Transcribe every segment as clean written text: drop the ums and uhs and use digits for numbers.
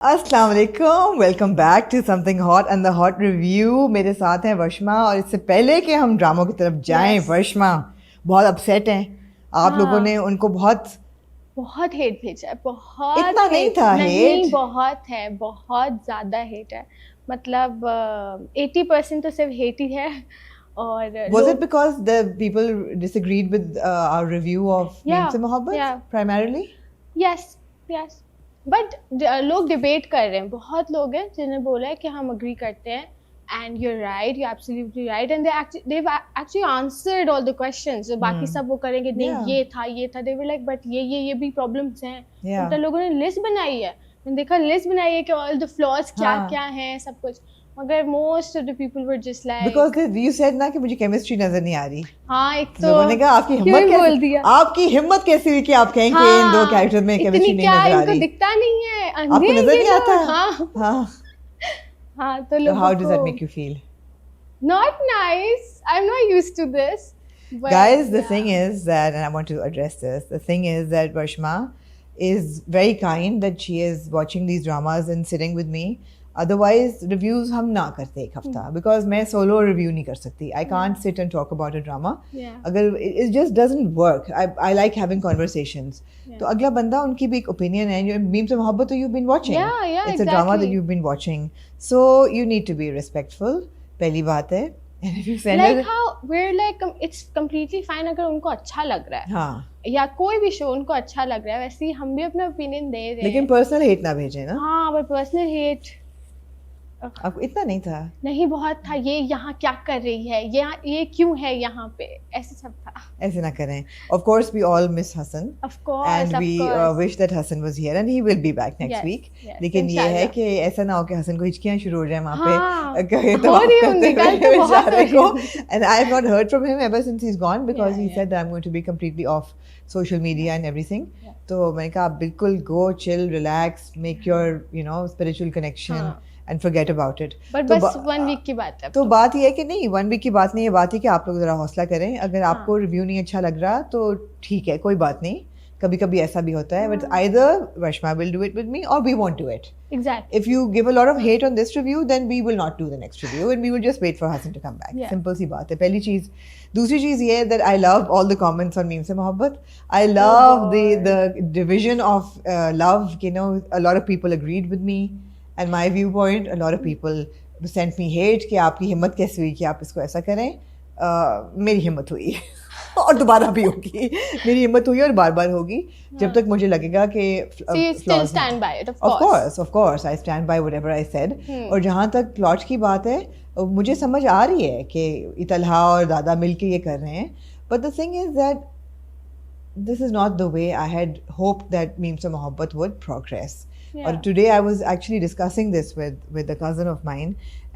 अस्सलाम वालेकुम, welcome back to something hot and the hot review. मेरे साथ हैं वर्षमा, और इससे पहले कि हम ड्रामों की तरफ जाएं, Yes. वर्षमा बहुत अपसेट हैं। आप लोगों हाँ, ने उनको बहुत बहुत हेट भेजा है, बहुत इतना नहीं हेट था नहीं, हेट। बहुत है, बहुत ज़्यादा हेट है। मतलब 80% तो सिर्फ हेट ही है। और Was it लोग because the people disagreed with our review of या Meem से मोहब्बत या primarily? यस यस बट लोग डिबेट कर रहे हैं, बहुत लोग हैं जिन्हें बोला है कि हम अग्री करते हैं and you right, you absolutely right, and they actually answered all the questions. जो बाकी सब वो करेंगे, Yeah, नहीं ये था, दे वर लाइक बट ये भी प्रॉब्लम्स हैं। yeah. उल्टा लोगों ने लिस्ट बनाई है, मैंने देखा लिस्ट बनाई है कि ऑल द फ्लॉज क्या हाँ, क्या हैं, सब कुछ। मगर most of the people were just because like you said ना कि मुझे केमिस्ट्री नजर नहीं आ रही। हाँ, एक तो लोगों ने कहा आपकी क्यों हिम्मत ही कैसे, बोल दिया। आपकी हिम्मत कैसी हुई कि आप कहें कि इन दो हाँ, कैरेक्टर्स में केमिस्ट्री इतनी नहीं क्या नजर आ इनको रही। दिखता नहीं है, अंधे आपको हैं नजर ये नहीं आता? लोग। हाँ हाँ। हाँ, तो So लोगों how does को that make you feel? not nice. I'm not used to this. But Guys, the yeah. thing is that, and I want to address this, the thing is that Varshma is very kind that she is watching these dramas and sitting with me. Otherwise, reviews हम ना करते एक हफ्ता, because मैं solo review नहीं कर सकती. I can't sit and talk about a drama. Yeah. अगर it just doesn't work. I like having conversations. तो अगला बंदा उनकी भी एक opinion है. Meem से मोहब्बत तो you've been watching. Yeah, It's a drama that exactly. you've been watching. So you need to be respectful. पहली बात है. And if you send Like her, how we're like it's completely fine अगर उनको अच्छा लग रहा है, हाँ, या कोई भी शो उनको अच्छा लग रहा है, वैसे ही हम भी अपना ओपिनियन दे रहे लेकिन हैं। पर्सनल हेट ना भेजें ना। हाँ, पर पर्सनल हेट आपको इतना नहीं था? नहीं, बहुत था। ये यहाँ क्या कर रही है, ये क्यों है यहाँ पे, ऐसे सब था। ऐसे ना करें. Of course, we all miss Hassan. Of course, And of we course. wish that Hassan was here and he will be back next Yes, week. yes, लेकिन ये है इंशाल्लाह। कि ऐसा ना हो कि हसन को हिचकियाँ शुरू हो जाए वहाँ हाँ, पे कहे हो तो रही होंगी, कल तो बहुत हो बेचारे रही को. होंगी। And I have not heard from him ever since he's gone, because Yeah, he yeah. said that I'm going to be completely off social media and everything. Yeah. तो मैंने कहा आप बिल्कुल go chill, relax, make your spiritual connection हाँ. and forget about it. But तो बस 1 week की बात है अब तो बात ये है कि नहीं, 1 वीक की बात नहीं है, बात है कि आप लोग ज़रा हौसला करें. अगर आपको रिव्यू नहीं अच्छा लग रहा तो ठीक है, कोई बात नहीं, कभी कभी ऐसा भी होता है. बट आइदर वर्षमा will do it with me और we won't do it. Exactly. If you give a lot of hate on this review, then we will not do the next review and we will just wait for Hassan to come back. Yeah. Simple सी बात है. पहली चीज़. दूसरी चीज़ ये है that I love all the comments on Meem से मोहब्बत. I love the division of love. A lot of people agreed with me and my viewpoint. A lot of people sent me hate कि आपकी हिम्मत कैसे हुई कि आप इसको ऐसा करें. मेरी हिम्मत हुई और दोबारा भी होगी. मेरी हिम्मत हुई और बार बार होगी जब तक मुझे लगेगा कि So you still stand by it, of course I stand by whatever I said. और जहाँ तक प्लॉट की बात है, मुझे समझ आ रही है कि इतलहा और दादा मिलके ये कर रहे हैं. But the thing is that this is not the way I had hoped that Meem Se Mohabbat would progress. Yeah. Or today I was actually discussing this with a cousin of mine,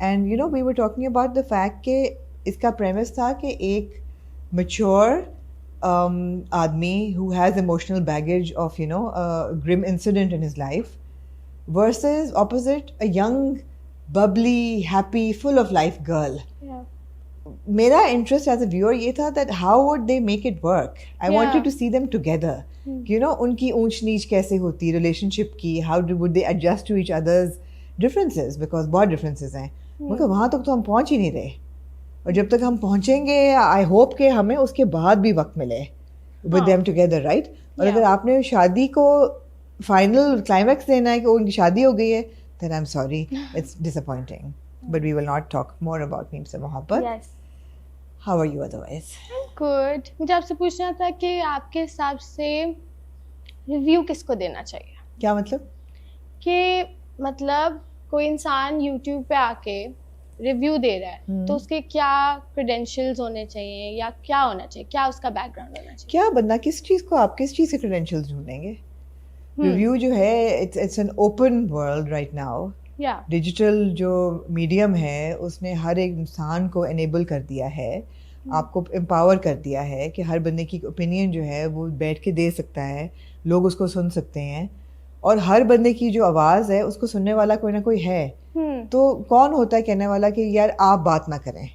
and we were talking about the fact कि इसका premise था कि एक mature आदमी who has emotional baggage of a grim incident in his life versus opposite a young, bubbly, happy, full of life girl. Yeah. मेरा interest as a viewer ये था that how would they make it work? I wanted to see them together. उनकी ऊंच नीच कैसे होती relationship की, how would they adjust to each other's differences, because बहुत differences हैं. मगर वहाँ तक तो हम पहुँच ही नहीं रहे, और जब तक हम पहुँचेंगे I hope कि हमें उसके बाद भी वक्त मिले with them together, right? और अगर आपने शादी को final climax देना है कि उनकी शादी हो गई है, then I'm sorry, it's disappointing. But we will not talk more about Meem Se Mohabbat. Yes. How are you otherwise? Good. मुझे आपसे पूछना था कि आपके हिसाब से रिव्यू किसको देना चाहिए? क्या मतलब? कि मतलब कोई इंसान YouTube पे आके रिव्यू दे रहा है, तो उसके क्या क्रेडेंशियल्स होने चाहिए, या क्या होना चाहिए, क्या उसका बैकग्राउंड होना चाहिए? क्या बंदा किस चीज़ को, आप किस चीज़ के क्रेडेंशियल्स ढूंढेंगे? रिव्यू जो है, it's an open world right now. Digital जो मीडियम है उसने हर एक इंसान को एनेबल कर दिया है, आपको एम्पावर कर दिया है कि हर बंदे की ओपिनियन जो है वो बैठ के दे सकता है, लोग उसको सुन सकते हैं, और हर बंदे की जो आवाज़ है उसको सुनने वाला कोई ना कोई है. तो कौन होता है कहने वाला कि यार आप बात ना करें,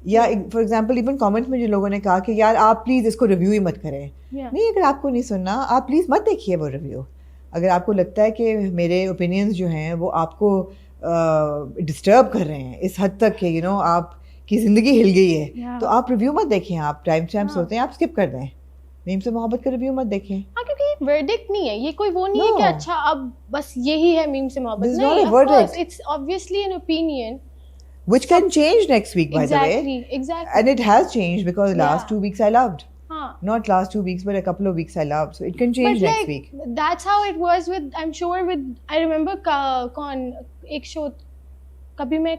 या फॉर एग्जांपल इवन कमेंट में जिन लोगों ने कहा कि यार आप प्लीज़ इसको रिव्यू ही मत करें. नहीं, अगर आपको नहीं सुनना आप प्लीज़ मत देखिए वो रिव्यू. अगर आपको लगता है कि मेरे ओपिनियंस जो हैं वो आपको डिस्टर्ब कर रहे हैं इस हद तक कि आपकी ज़िंदगी हिल गई है, Yeah. तो आप रिव्यू मत देखें, आप टाइम स्टैम्प्स हाँ. होते हैं आप स्किप कर दें। मीम से मोहब्बत का रिव्यू मत देखें। हाँ, क्योंकि वर्डिक्ट नहीं है ये, कोई वो नहीं है कि No. अच्छा अब बस यही है मीम से मोहब्बत, This is नहीं, not a of course verdict. it's obviously an opinion. Which can change next week, by the way. Exactly. And it has changed because last Yeah. 2 weeks I loved. हाँ. Not last 2 weeks, but a couple of weeks I loved. So it can change But next like week. that's how it was with, I'm sure with, I remember कौन एक show, कभी मैं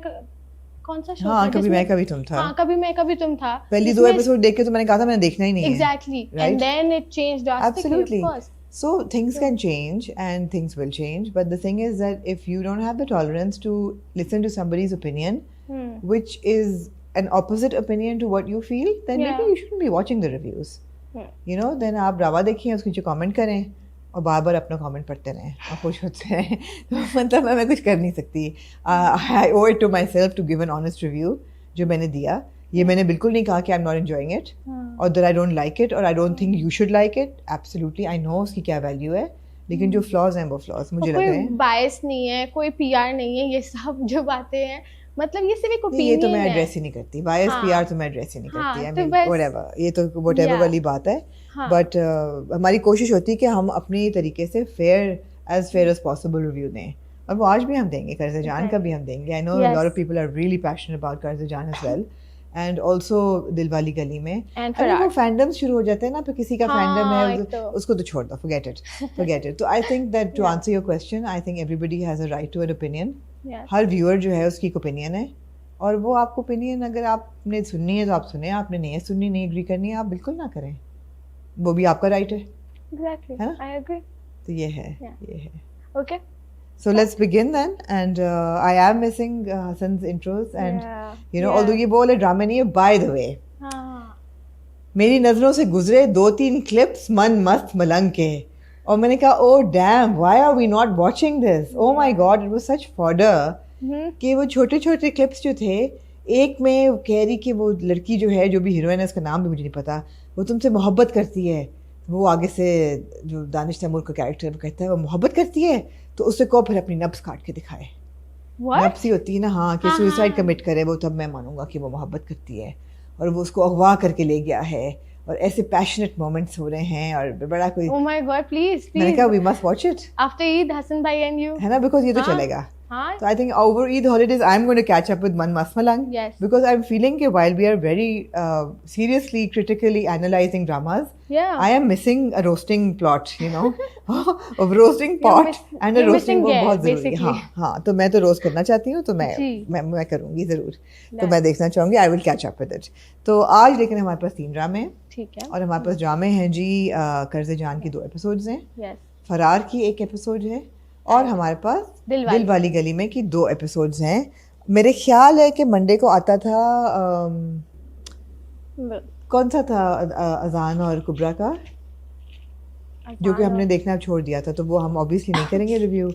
कौन सा show हाँ, था कभी जिसमें- मैं कभी तुम था। हाँ, कभी मैं कभी तुम था। पहली 2 जिसमें- एपिसोड देख के तो मैंने कहा था मैंने देखना ही नहीं है। Exactly. Right? And then it changed drastically, Absolutely. of course. So things can change and things will change. But the thing is that if you don't have the tolerance to listen to somebody's opinion, which is an opposite opinion to what you feel, then Yeah. maybe you shouldn't be watching the reviews. Hmm. Then आप drama देखिए, उसके नीचे comment करें और बार बार अपना comment पढ़ते रहें और खुश होते रहें। तो मतलब मैं कुछ कर नहीं सकती। I owe it to myself to give an honest review जो मैंने दिया। ये मैंने बिल्कुल नहीं कहा कि I'm not enjoying it or that I don't like it or I don't think you should like it. Absolutely, I know उसकी क्या वैल्यू है, लेकिन जो फ्लॉज हैं वो फ्लॉज मुझे लग रहे कोई हैं। बायस नहीं है, कोई पीआर नहीं है, ये सब जो बातें हैं मतलब ये सिर्फ एक नहीं, ये ओपिनियन तो मैं है। एड्रेस ही नहीं करती, बायस हाँ। पीआर तो मैं एड्रेस ही नहीं हाँ, करती। I तो mean, बस- whatever, ये तो whatever Yeah. वाली बात है। हाँ। बट हमारी कोशिश होती है कि हम अपनी तरीके से फेयर एज पॉसिबल रिव्यू दें, और वो आज भी हम देंगे। कर्ज़े जान का भी हम देंगे। I know Yes. Lot of people are really passionate about Qarz-e Jaan as well, and also Dilwali Gali Mein. And अरे वो फरार। फैंडम्स शुरू हो जाते हैं ना, फिर किसी का हाँ, फैंडम है एक तो- उसको तो छोड़ दो, forget it. तो I think that to Yeah. Answer your question, I think everybody has a right to an opinion. Yes. हर व्यूअर जो है उसकी एक ओपिनियन है, और वो आपको ओपिनियन अगर आपने सुननी है तो आप सुने, आपने नहीं सुननी, नहीं एग्री करनी है, आप बिल्कुल ना करें, वो भी आपका राइट है। Exactly. है ना? I agree. तो ये है Yeah. ये है। Okay. So let's begin then, and I am missing Hassan's intros, and Yeah. although ये वो वाले ड्रामे नहीं है, by the way, हाँ। मेरी नज़रों से गुजरे 2-3 क्लिप्स मन मस्त मलंग के, और मैंने कहा oh damn, why are we not watching this? Oh my god, it was such fodder कि वो छोटे छोटे क्लिप्स जो थे, एक में वो कह रही कि वो लड़की जो है, जो भी हीरोइन है, उसका नाम भी मुझे नहीं पता, वो तुमसे मोहब्बत करती है। वो आगे से जो दानिश तैमूर का कैरेक्टर वो कहता है वो मोहब्बत करती है, तो उससे को फिर अपनी नब्स काट के दिखाए। What? नब्स ही होती है ना, हाँ, कि हाँ, सुसाइड हाँ। कमिट करे वो, तब मैं मानूंगा कि वो मोहब्बत करती है। और वो उसको अगवा करके ले गया है, और ऐसे पैशनेट मोमेंट्स हो रहे हैं, और बड़ा कोई Oh my God, please, मैंने please. कहा we must watch it, After Eid, Hassan bhai and you. है ना, बिकॉज ये तो हाँ। चलेगा। हाँ। So I think over Eid holidays, I'm going to catch up with Man Masmalang. Yes. Because I'm feeling that while we are very seriously, critically analyzing dramas, Yeah. I am missing a roasting plot, of roasting pot and a you're roasting missing वो gear, बहुत ज़रूरी है। basically. हाँ हाँ, तो मैं तो roast करना चाहती हूँ, तो जी। मैं करूँगी ज़रूर। तो Nice. मैं देखना चाहूँगी, I will catch up with it. तो आज लेकिन हमारे पास 3 ड्रामे हैं, ठीक है। और हमारे पास ड्रामे हैं जी, कर्ज़े जान की 2 एपिसोड्स हैं, Yes. फरार की 1 एपिसोड है, और हमारे पास दिलवाली। दिलवाली गली में की 2 एपिसोड्स हैं। मेरे ख्याल है कि मंडे को आता था कौन सा था, अजान और कुबरा का, जो कि हमने देखना छोड़ दिया था, तो वो हम ऑब्वियसली नहीं करेंगे रिव्यू,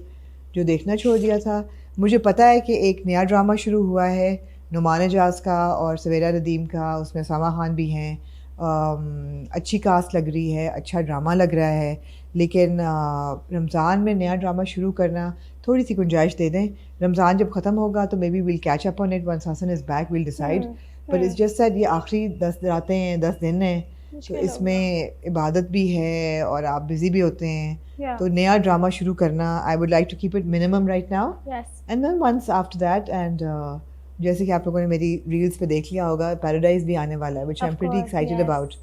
जो देखना छोड़ दिया था। मुझे पता है कि एक नया ड्रामा शुरू हुआ है नुमान एजाज का और सवेरा नदीम का, उसमें सामा खान भी हैं, अच्छी कास्ट लग रही है, अच्छा ड्रामा लग रहा है, लेकिन रमज़ान में नया ड्रामा शुरू करना, थोड़ी सी गुंजाइश दे दें। रमज़ान जब ख़त्म होगा तो maybe will catch up on it, once Hassan is back will decide, but it's just that ये आखिरी 10 रातें हैं, 10 दिन हैं, तो इसमें इबादत भी है और आप बिज़ी भी होते हैं, Yeah. तो नया ड्रामा शुरू करना, I would like to keep it minimum right now, Yes. And then once after that, and जैसे कि आप लोगों ने मेरी रील्स पे देख लिया होगा, पैराडाइज भी आने वाला है, which I am Of pretty course, excited yes. About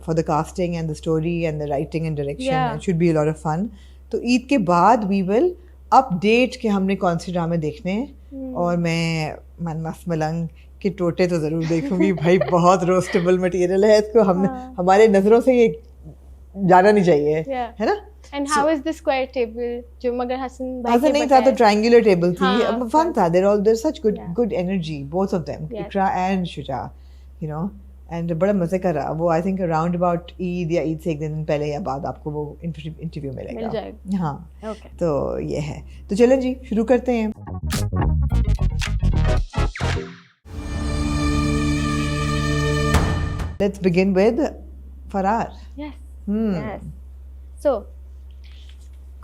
for the casting and the story and the writing and direction, Yeah. It should be a lot of fun. तो ईद के बाद वी विल अपडेट कि हमने कौन से ड्रामे देखने हैं, और मैं मन मस्त मलंग के टोटे तो ज़रूर देखूंगी भाई, बहुत रोस्टेबल मटेरियल है, इसको हम हमारे नज़रों से ये जाना नहीं चाहिए, Yeah. है ना। And how is the square table? जो मगर हसन भाई ऐसा के नहीं था, तो बताया। ट्रायंगुलर टेबल थी, हाँ, फन था, there such Yeah. Good energy, both of them, Yes. Iqra and Shuja, and बड़ा मज़े का रहा वो। I think around about Eid या ईद से 1 दिन पहले या बाद आपको वो इंटरव्यू मिल मिलेगा। जाएगा। हाँ, Okay. तो ये है। तो चलें जी, शुरू करते हैं। लेट्स बिगिन विद फरार। Yes. Hmm. Yes. So,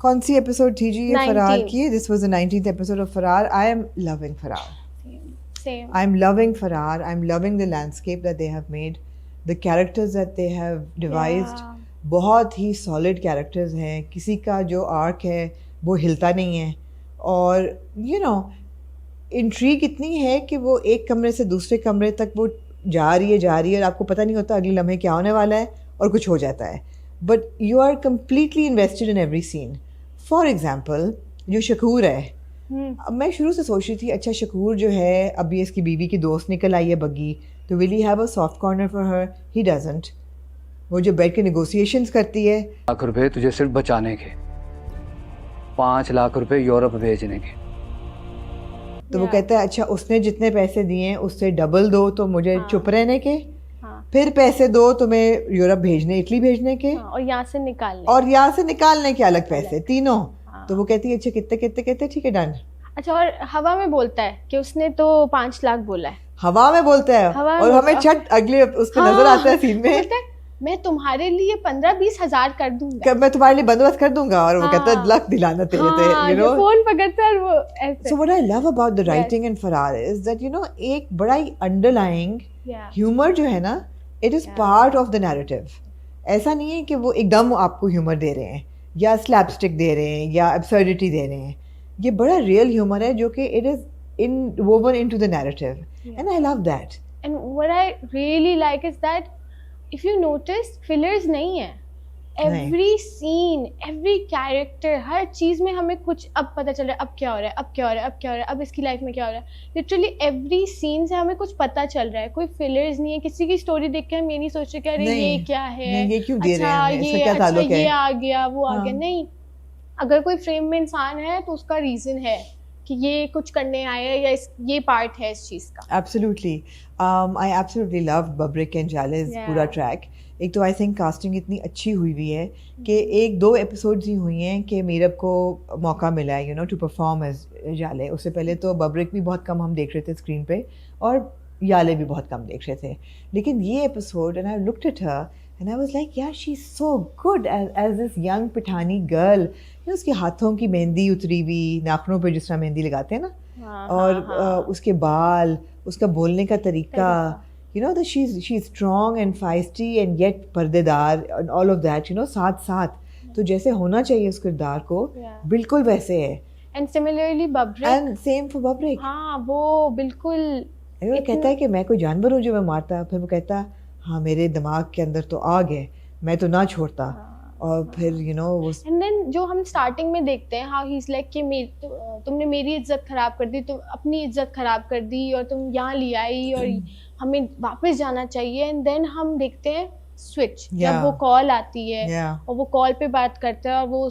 कौन सी एपिसोड थी जी ये फरार 19th. की? This was the 19th episode of फरार. आई एम लविंग फरार. Same. I'm loving Farar. I'm loving the landscape that they have made, the characters that they have devised. Yeah. बहुत ही solid characters हैं. किसी का जो arc है वो हिलता नहीं है. और you know, intrigue इतनी है कि वो एक कमरे से दूसरे कमरे तक वो जा रही है और आपको पता नहीं होता अगले लम्हे क्या होने वाला है और कुछ हो जाता है. But you are completely invested in every scene. For example, जो शकूर है, अब मैं शुरू से सोच रही थी अच्छा शकूर जो है अभी इसकी बीवी की दोस्त निकल आई है बग्गी, तो will he have a soft corner for her? He doesn't. वो जो बैठ के नेगोशिएशंस करती है, लाख रुपए तुझे सिर्फ बचाने के, 5 लाख रुपए यूरोप भेजने के. तो वो कहता है अच्छा उसने जितने पैसे दिए हैं उससे डबल दो तो मुझे चुप रहने के, फिर पैसे दो तुम्हें यूरोप भेजने, इटली भेजने के, और यहाँ से निकालने, और यहाँ से निकालने के अलग पैसे, तीनों. तो वो कहती है अच्छा कितने कितने कहते ठीक है डन. अच्छा, और हवा में बोलता है कि उसने तो 5 लाख बोला है. हवा में बोलता है हवा में और हमें बोलता- चट अगले उस पर नजर आता है सीन में, बोलता है, मैं तुम्हारे लिए 15-20 हजार कर दूंगा. मैं तुम्हारे लिए बंदोबस्त कर दूंगा. और वो हाँ. कहता है लक दिलाना तेरे पे, you know. फोन पकड़ता है और वो ऐसे. So what I love about the writing in Farar is that you know एक बड़ा ही underlying Yeah. humor जो है ना, it is part of the narrative. ऐसा नहीं है कि वो एकदम आपको ह्यूमर दे रहे हैं या slapstick दे रहे हैं या absurdity दे रहे हैं. ये बड़ा real humor है जो कि it is woven into the narrative. And I love that. And what I really like is that if you notice, fillers नहीं है. Every scene, every character, हर चीज में हमें कुछ अब पता चल रहा है, अब क्या हो रहा है, अब क्या हो रहा है, अब क्या हो रहा है, अब इसकी लाइफ में क्या हो रहा है. Literally every scene से हमें कुछ पता चल रहा है. कोई fillers नहीं है. किसी की स्टोरी देख के हम ये नहीं सोच रहे कि अरे ये क्या है, नहीं, ये क्यों दे रहे हैं अच्छा हमें, इसका ये क्या अच्छा ताल्लुक है? ये आ गया वो आ हाँ. गया. नहीं, अगर कोई फ्रेम में इंसान है तो उसका रीजन है कि ये कुछ करने आया है या ये पार्ट है इस चीज का. Absolutely. I absolutely loved Babrik and Jale's Yeah. पूरा ट्रैक. एक तो आई थिंक कास्टिंग इतनी अच्छी हुई हुई है कि 1-2 एपिसोड्स ही हुई हैं कि मीरब को मौका मिला है टू परफॉर्म एज जाले. उससे पहले तो बब्रिक भी बहुत कम हम देख रहे थे स्क्रीन पे और याले भी बहुत कम देख रहे थे. लेकिन ये episode and I looked at her and I was like यार she is so good as this young Pathani girl. उसके हाथों की मेहंदी उतरी हुई, नाखूनों पे जिस तरह मेहंदी लगाते हैं ना, और उसके बाल, उसका बोलने का तरीका, that she's strong and feisty and yet पर्देदार and all of that, साथ तो जैसे होना चाहिए उस किरदार को, बिल्कुल वैसे है. And similarly Babrik. And same for Babrik. हाँ, वो बिल्कुल. वो कहता है कि मैं कोई जानवर हूँ जो मैं मारता, फिर वो कहता हाँ मेरे दिमाग के अंदर तो आग है, मैं तो ना छोड़ता. और फिर वो And then जो हम स्टार्टिंग में देखते हैं how he's like कि तुमने मेरी इज्जत खराब कर दी, तुम अपनी इज्जत खराब कर दी और तुम यहाँ ले आई और हमें वापस जाना चाहिए. एंड देन हम देखते हैं स्विच, जब वो कॉल आती है और वो कॉल पे बात करता है और वो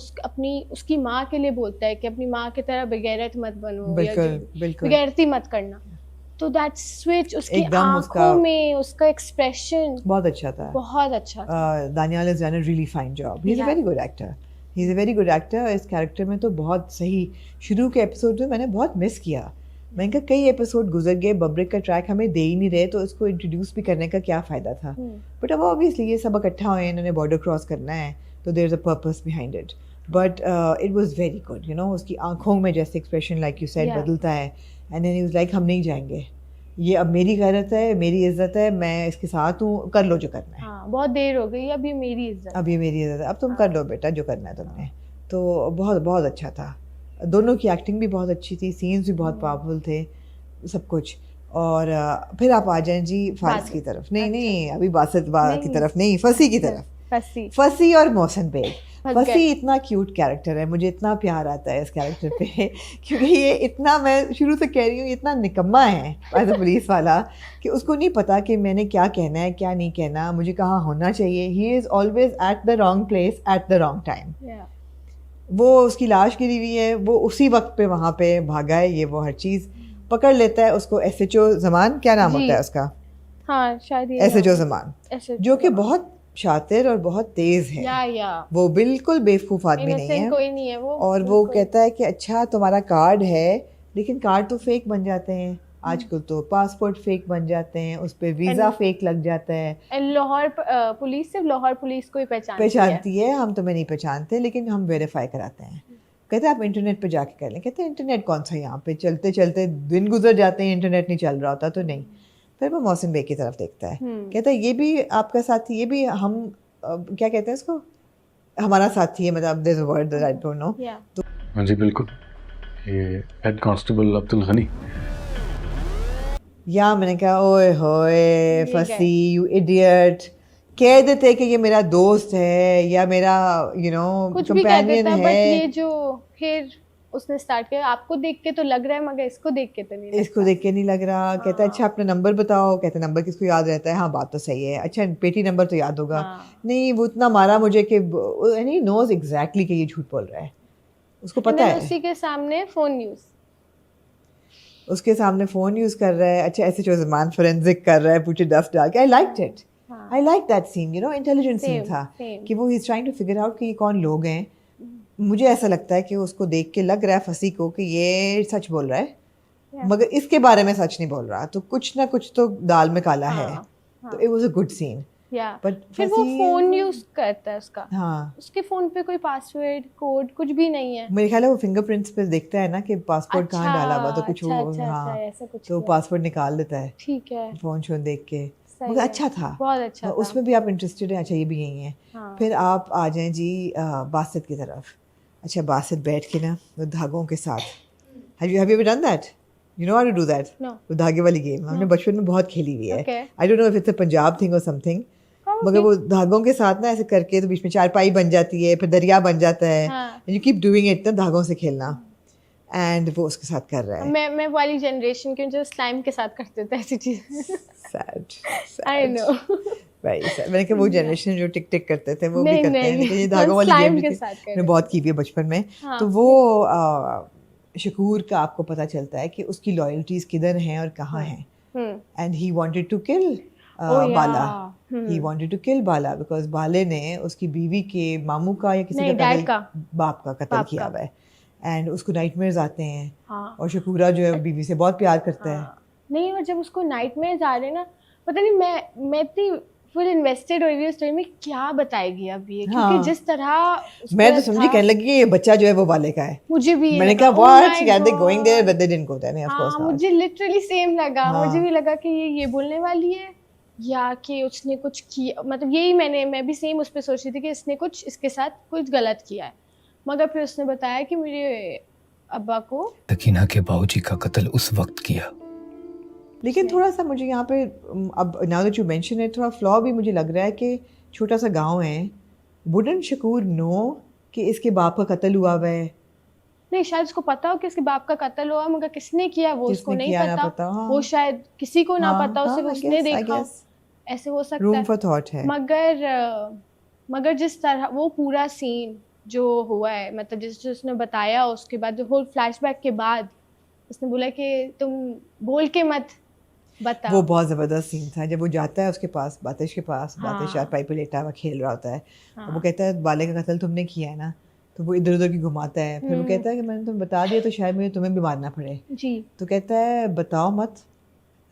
उसकी माँ के लिए बोलता है कि अपनी माँ की तरह बेगैरत मत बनो, बेगैरती मत करना. तो दैट स्विच, उसकी आंखों में उसका एक्सप्रेशन बहुत अच्छा था, बहुत अच्छा था. Daniyal has done a really fine job. He is a very good actor. He is a very good actor. इस कैरेक्टर में तो बहुत सही. शुरू के एपिसोड में मैंने बहुत मिस किया. मैंने कहा कई एपिसोड गुजर गए, बब्रिक का ट्रैक हमें दे ही नहीं रहे, तो इसको इंट्रोड्यूस भी करने का क्या फ़ायदा था. बट अब ऑब्वियसली ये सब इकट्ठा हुए, इन्होंने बॉर्डर क्रॉस करना है, तो there is a purpose behind it. But it was very good. उसकी आंखों में जैसे एक्सप्रेशन लाइक यू सेड बदलता है. And then he was like हम नहीं जाएंगे, ये अब मेरी गैरत है, मेरी इज्जत है, मैं इसके साथ हूँ, कर लो जो करना है. हाँ, बहुत देर हो गई, अब ये मेरी इज्जत, अब ये मेरी इज्जत है, अब तुम कर लो बेटा जो करना है तुमने. तो बहुत बहुत अच्छा था. दोनों की एक्टिंग भी बहुत अच्छी थी, सीन्स भी बहुत पावरफुल थे, सब कुछ. और फिर आप आ जाएं जी फारिस की तरफ. नहीं अभी बासत की तरफ नहीं, फसी की तरफ. फसी और मोहसिन बेग. फसी इतना क्यूट कैरेक्टर है, मुझे इतना प्यार आता है इस कैरेक्टर पे क्योंकि ये इतना, मैं शुरू से कह रही हूँ, इतना निकम्मा है एज अ पुलिस वाला कि उसको नहीं पता कि मैंने क्या कहना है क्या नहीं कहना, मुझे कहाँ होना चाहिए. He is always at the wrong place at the wrong time. वो उसकी लाश गिरी हुई है, वो उसी वक्त पे वहाँ पे भागा है, ये वो हर चीज़ पकड़ लेता है. उसको SHO जमान, क्या नाम होता है उसका? हाँ शायद SHO जमान, जो कि बहुत शातिर और बहुत तेज है. वो बिल्कुल बेवकूफ़ आदमी नहीं है, कोई नहीं है वो. और वो कहता है कि अच्छा तुम्हारा कार्ड है, लेकिन कार्ड तो फेक बन जाते हैं, आजकल तो पासपोर्ट फेक बन जाते हैं, उस पे वीजा फेक लग जाता है। एंड लाहौर पुलिस सिर्फ लाहौर पुलिस को ही पहचानती है, हम तुम्हें नहीं पहचानते, लेकिन हम वेरीफाई कराते हैं। कहते हैं आप इंटरनेट पे जाके कर लें। कहते हैं इंटरनेट कौन सा, यहाँ पे चलते चलते दिन गुजर जाते हैं, इंटरनेट नहीं चल रहा होता तो नहीं। फिर वो मौसम बे की तरफ देखता है, कहता है ये भी आपका साथी, ये भी हम क्या कहते हैं इसको, हमारा साथी है, मतलब this word that I don't no. हाँ जी बिल्कुल, ये हेड कांस्टेबल अब्दुल गनी। या मैंने कहा ओए होए फसी, यू इडियट, कह देते कि ये मेरा दोस्त है या मेरा कुछ भी कह कंपेनियन देता, है। बट ये जो फिर उसने स्टार्ट किया, आपको देख के तो लग रहा है मगर इसको देख के तो नहीं लगता। इसको देख के नहीं लग रहा। कहता है अच्छा अपना नंबर बताओ। कहते हैं नंबर किसको याद रहता है, हाँ बात तो सही है, अच्छा पेटी नंबर तो याद होगा। नहीं वो इतना मारा मुझे कि ही नोज एग्जैक्टली कि ये झूठ बोल रहा है, उसको पता है। उसी के सामने फोन यूज, उसके सामने फ़ोन यूज़ कर रहा है। अच्छा ऐसे ज़मान फोरेंसिक कर रहा है, पूछे डस्ट डाल के। I liked it, I like that scene, intelligent scene था कि वो he is trying to figure out कि ये कौन लोग हैं। मुझे ऐसा लगता है कि उसको देख के लग रहा है फसी को कि ये सच बोल रहा है, मगर इसके बारे में सच नहीं बोल रहा, तो कुछ ना कुछ तो दाल में काला है। तो it was a good scene. But फिर वो फोन यूज करता है उसका, हाँ उसके फोन पे कोई पासवर्ड कोड कुछ भी नहीं है। मेरे ख्याल है वो फिंगरप्रिंट्स पे देखता है ना कि पासपोर्ट कहाँ डाला हुआ, तो कुछ हाँ ऐसा कुछ तो पासपोर्ट निकाल देता है। ठीक है, फोन शोन देख के मगर अच्छा था, बहुत अच्छा था। उसमें भी आप इंटरेस्टेड हैं। अच्छा ये भी यही है। फिर आप आ जाएं जी बासित की तरफ। अच्छा बासित बैठ के ना वो धागों के साथ, have you ever done that? You know how to do that? No. वो धागे वाली गेम हमने बचपन में बहुत खेली हुई है। Okay. I don't know if it's a Punjab thing or something. मगर वो धागों के साथ ना ऐसे करके तो बीच में चारपाई बन जाती है, फिर दरिया बन जाता है। And you keep doing it ना, धागों से खेलना। And वो उसके साथ कर रहा है। मैं वाली जनरेशन के जो स्लाइम के साथ करते थे ऐसी चीज़। Sad. I know. Right. मैंने कहा वो जनरेशन जो टिक टिक करते थे वो भी करते हैं, लेकिन ये धागों वाली गेम भी मैंने बहुत की हुई है बचपन में। तो वो शकूर का आपको पता चलता है कि उसकी लॉयल्टीज किधर हैं और कहाँ हैं। And he wanted to kill Bala, he wanted to kill Bala because बाले ने उसकी बीवी के मामू का या किसी का बाप का कत्ल किया हुआ है। एंड उसको नाइटमेयर्स आते हैं और शकूरा जो है बीवी से बहुत प्यार करता है। नहीं, और जब उसको नाइटमेयर्स आ रहे हैं ना, पता नहीं मैं इतनी फुल इन्वेस्टेड हो रही है स्टोरी में, क्या बताएगी अब ये, क्योंकि जिस तरह मैं तो समझी कहने लगी ये बच्चा जो है वो बाले का है। मुझे भी मैंने कहा व्हाट यार they going there but they didn't go there. Of course मुझे लिटरली सेम लगा। मुझे भी लगा कि ये बोलने वाली है या कि उसने कुछ किया, मतलब यही मैं भी सेम उस पर सोच रही थी कि इसने कुछ इसके साथ कुछ गलत किया है। मगर फिर उसने बताया कि मेरे अब्बा को तकीना के बाबूजी का कत्ल उस वक्त किया। लेकिन थोड़ा सा मुझे यहाँ पे अब now that you mention it, थोड़ा फ्लॉ भी मुझे लग रहा है कि छोटा सा गांव है, वुडंट शकूर नो कि इसके बाप का कत्ल हुआ है? नहीं, शायद उसको पता हो कि इसके बाप का कत्ल हुआ, मगर किसने किया वो उसको नहीं पता। हाँ। वो शायद किसी को ना पता, सिर्फ उसने देखा, ऐसे हो सकता है। रूम फॉर थॉट है। मगर जिस तरह वो पूरा सीन जो हुआ है, मतलब जिस उसने बताया, उसके बाद होल फ्लैशबैक के बाद उसने बोला कि तुम बोल के मत बताओ। वो बहुत ज़बरदस्त सीन था जब वो जाता है उसके पास, बातिश के पास। बातिश चारपाई पे लेटा हुआ खेल रहा होता है और वो कहता है बाले का कत्ल तुमने किया है ना, तो वो इधर उधर की घुमाता है। फिर वो कहता है कि मैंने तुम्हें बता दिया तो शायद मुझे तुम्हें भी मारना पड़े जी। तो कहता है बताओ मत,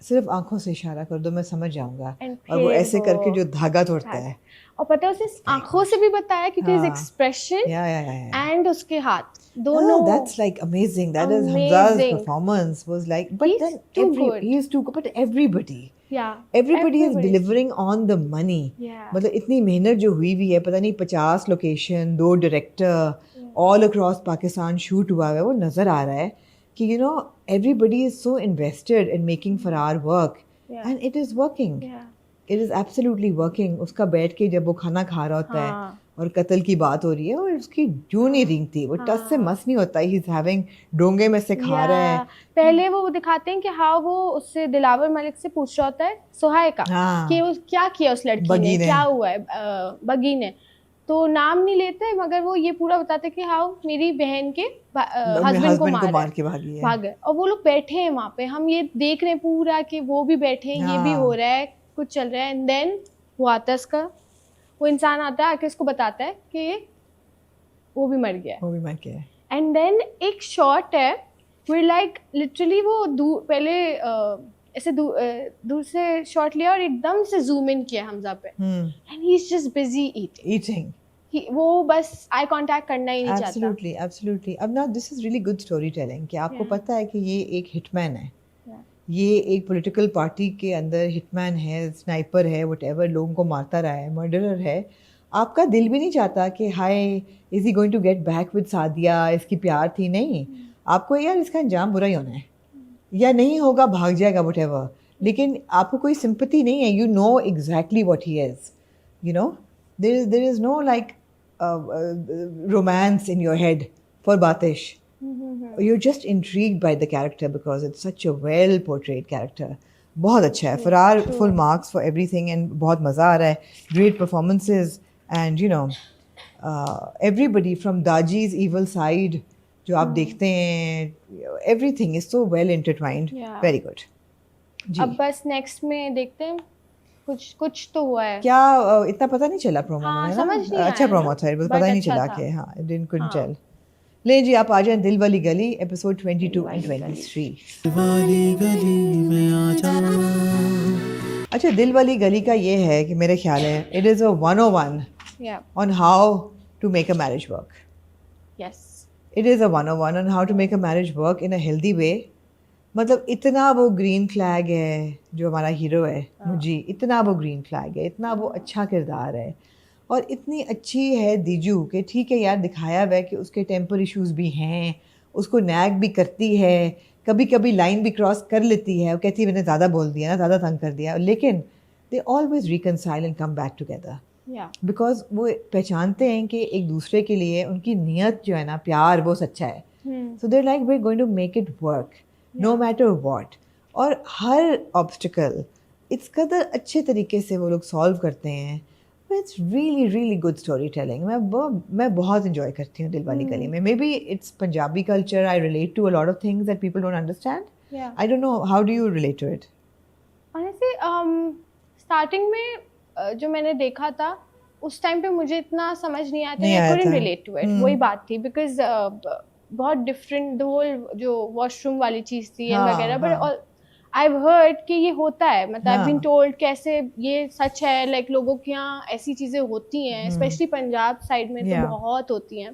सिर्फ आंखों से इशारा कर दो, मैं समझ जाऊंगा। और वो ऐसे करके जो धागा तोड़ता है, और पता है उसने आंखों से भी बताया क्योंकि हिज एक्सप्रेशन एंड उसके हाथ दोनों। That's like amazing. That is Hamza's performance was like, but he's then too good. he is too good. But everybody is delivering on the money. मतलब इतनी मेहनत जो हुई है, पता नहीं 50 location, 2 director, all across Pakistan shoot हुआ है। वो नज़र आ रहा है कि everybody is so invested in making for our work and it is working. It is absolutely working. उसका बैठ के जब वो खाना खा रहा होता है और कत्ल की बात हो रही है और उसकी जूं नहीं रेंगती, वो टस से मस नहीं होता, ही इज हैविंग डोंगे में से खा रहा है। पहले वो दिखाते हैं कि हाँ वो उससे दिलावर मलिक से पूछ रहा होता है सुहाय का कि वो क्या किया उस लड़की ने, क्या हुआ है बगी ने, तो नाम नहीं लेते मगर वो ये पूरा बताते कि हाँ मेरी बहन के हस्बैंड को मार के भाग गए। और वो लोग बैठे हैं वहाँ पे, हम ये देख रहे हैं पूरा कि वो भी बैठे हैं, ये भी हो रहा है, कुछ चल रहा है। एंड देन वो आता है, इसका वो इंसान आता है, आके इसको बताता है कि वो भी मर गया है। वो भी मर गया है। एंड देन एक शॉट है we're like literally वो पहले ऐसे दूर से शॉट लिया और एकदम से जूम इन किया हमजा पे and he's just busy eating. वो बस आई कांटेक्ट करना ही नहीं चाहता. Absolutely, absolutely. अब ना this is really good storytelling कि आपको पता है कि ये एक हिटमैन है, ये एक पॉलिटिकल पार्टी के अंदर हिटमैन है, स्नाइपर है, व्हाटएवर, लोगों को मारता रहा है, मर्डरर है. आपका दिल भी नहीं चाहता कि hi is he going to get back with Sadia, इसकी प्यार थी. नहीं, आपको यार इसका अंजाम बुरा ही होना है या नहीं होगा, भाग जाएगा व्हाटएवर. लेकिन आपको कोई सिंपैथी नहीं है. You know exactly what he is. You know there is no like romance in your head for Batish. You're just intrigued by the character because it's such a well portrayed character. बहुत अच्छा है. फरार full marks for everything and बहुत मज़ा आ रहा है. Great performances and you know everybody from Daji's evil side जो आप देखते हैं, everything is so well intertwined. Very good. जी. अब बस नेक्स्ट में देखते हैं कुछ तो हुआ है. क्या इतना पता नहीं चला प्रोमो में? समझ नहीं अच्छा आया प्रोमो था, पता ही नहीं अच्छा चला था. कि हाँ, didn't couldn't tell. ले जी, आप आ जाएं दिल वाली गली एपिसोड 22 and 23. वाली गली में आ जा. अच्छा, दिल वाली गली का ये है कि मेरे ख्याल है it is a 101 Yeah. on how to make a marriage work. Yes. It is a 101 on how to make a marriage work in a healthy way. मतलब इतना वो ग्रीन फ्लैग है जो हमारा हीरो है मुझे, इतना वो ग्रीन फ्लैग है, इतना वो अच्छा किरदार है और इतनी अच्छी है दीजू कि ठीक है यार, दिखाया हुआ है कि उसके टेम्पर इश्यूज भी हैं, उसको नैग भी करती है, कभी कभी लाइन भी क्रॉस कर लेती है, वो कहती है मैंने ज़्यादा बोल दिया ना, ज़्यादा तंग कर दिया, लेकिन they always reconcile and come back together. Yeah. Because वो पहचानते हैं कि एक दूसरे के लिए उनकी नीयत जो है ना, प्यार वो सच्चा है. So they're like we are going to make it work no matter what. और हर ऑब्स्टिकल इस कदर अच्छे तरीके से वो लोग सॉल्व करते हैं. It's really really good story telling. मैं बहुत इंजॉय करती हूँ Dil Wali Gali Mein. Maybe it's Punjabi culture, I relate to a lot of things that people don't understand. I don't know, how do you relate to it? Honestly, starting में जो मैंने देखा था उस टाइम पे मुझे इतना समझ नहीं आया था. I couldn't relate to it. वही बात थी बिकॉज बहुत डिफरेंट द होल जो वॉशरूम वाली चीज़ थी वगैरह. बट I've heard कि ये होता है, मतलब I've been told कैसे ये सच है, लाइक लोगों के यहाँ ऐसी चीज़ें होती हैं, स्पेशली पंजाब साइड में तो बहुत होती हैं.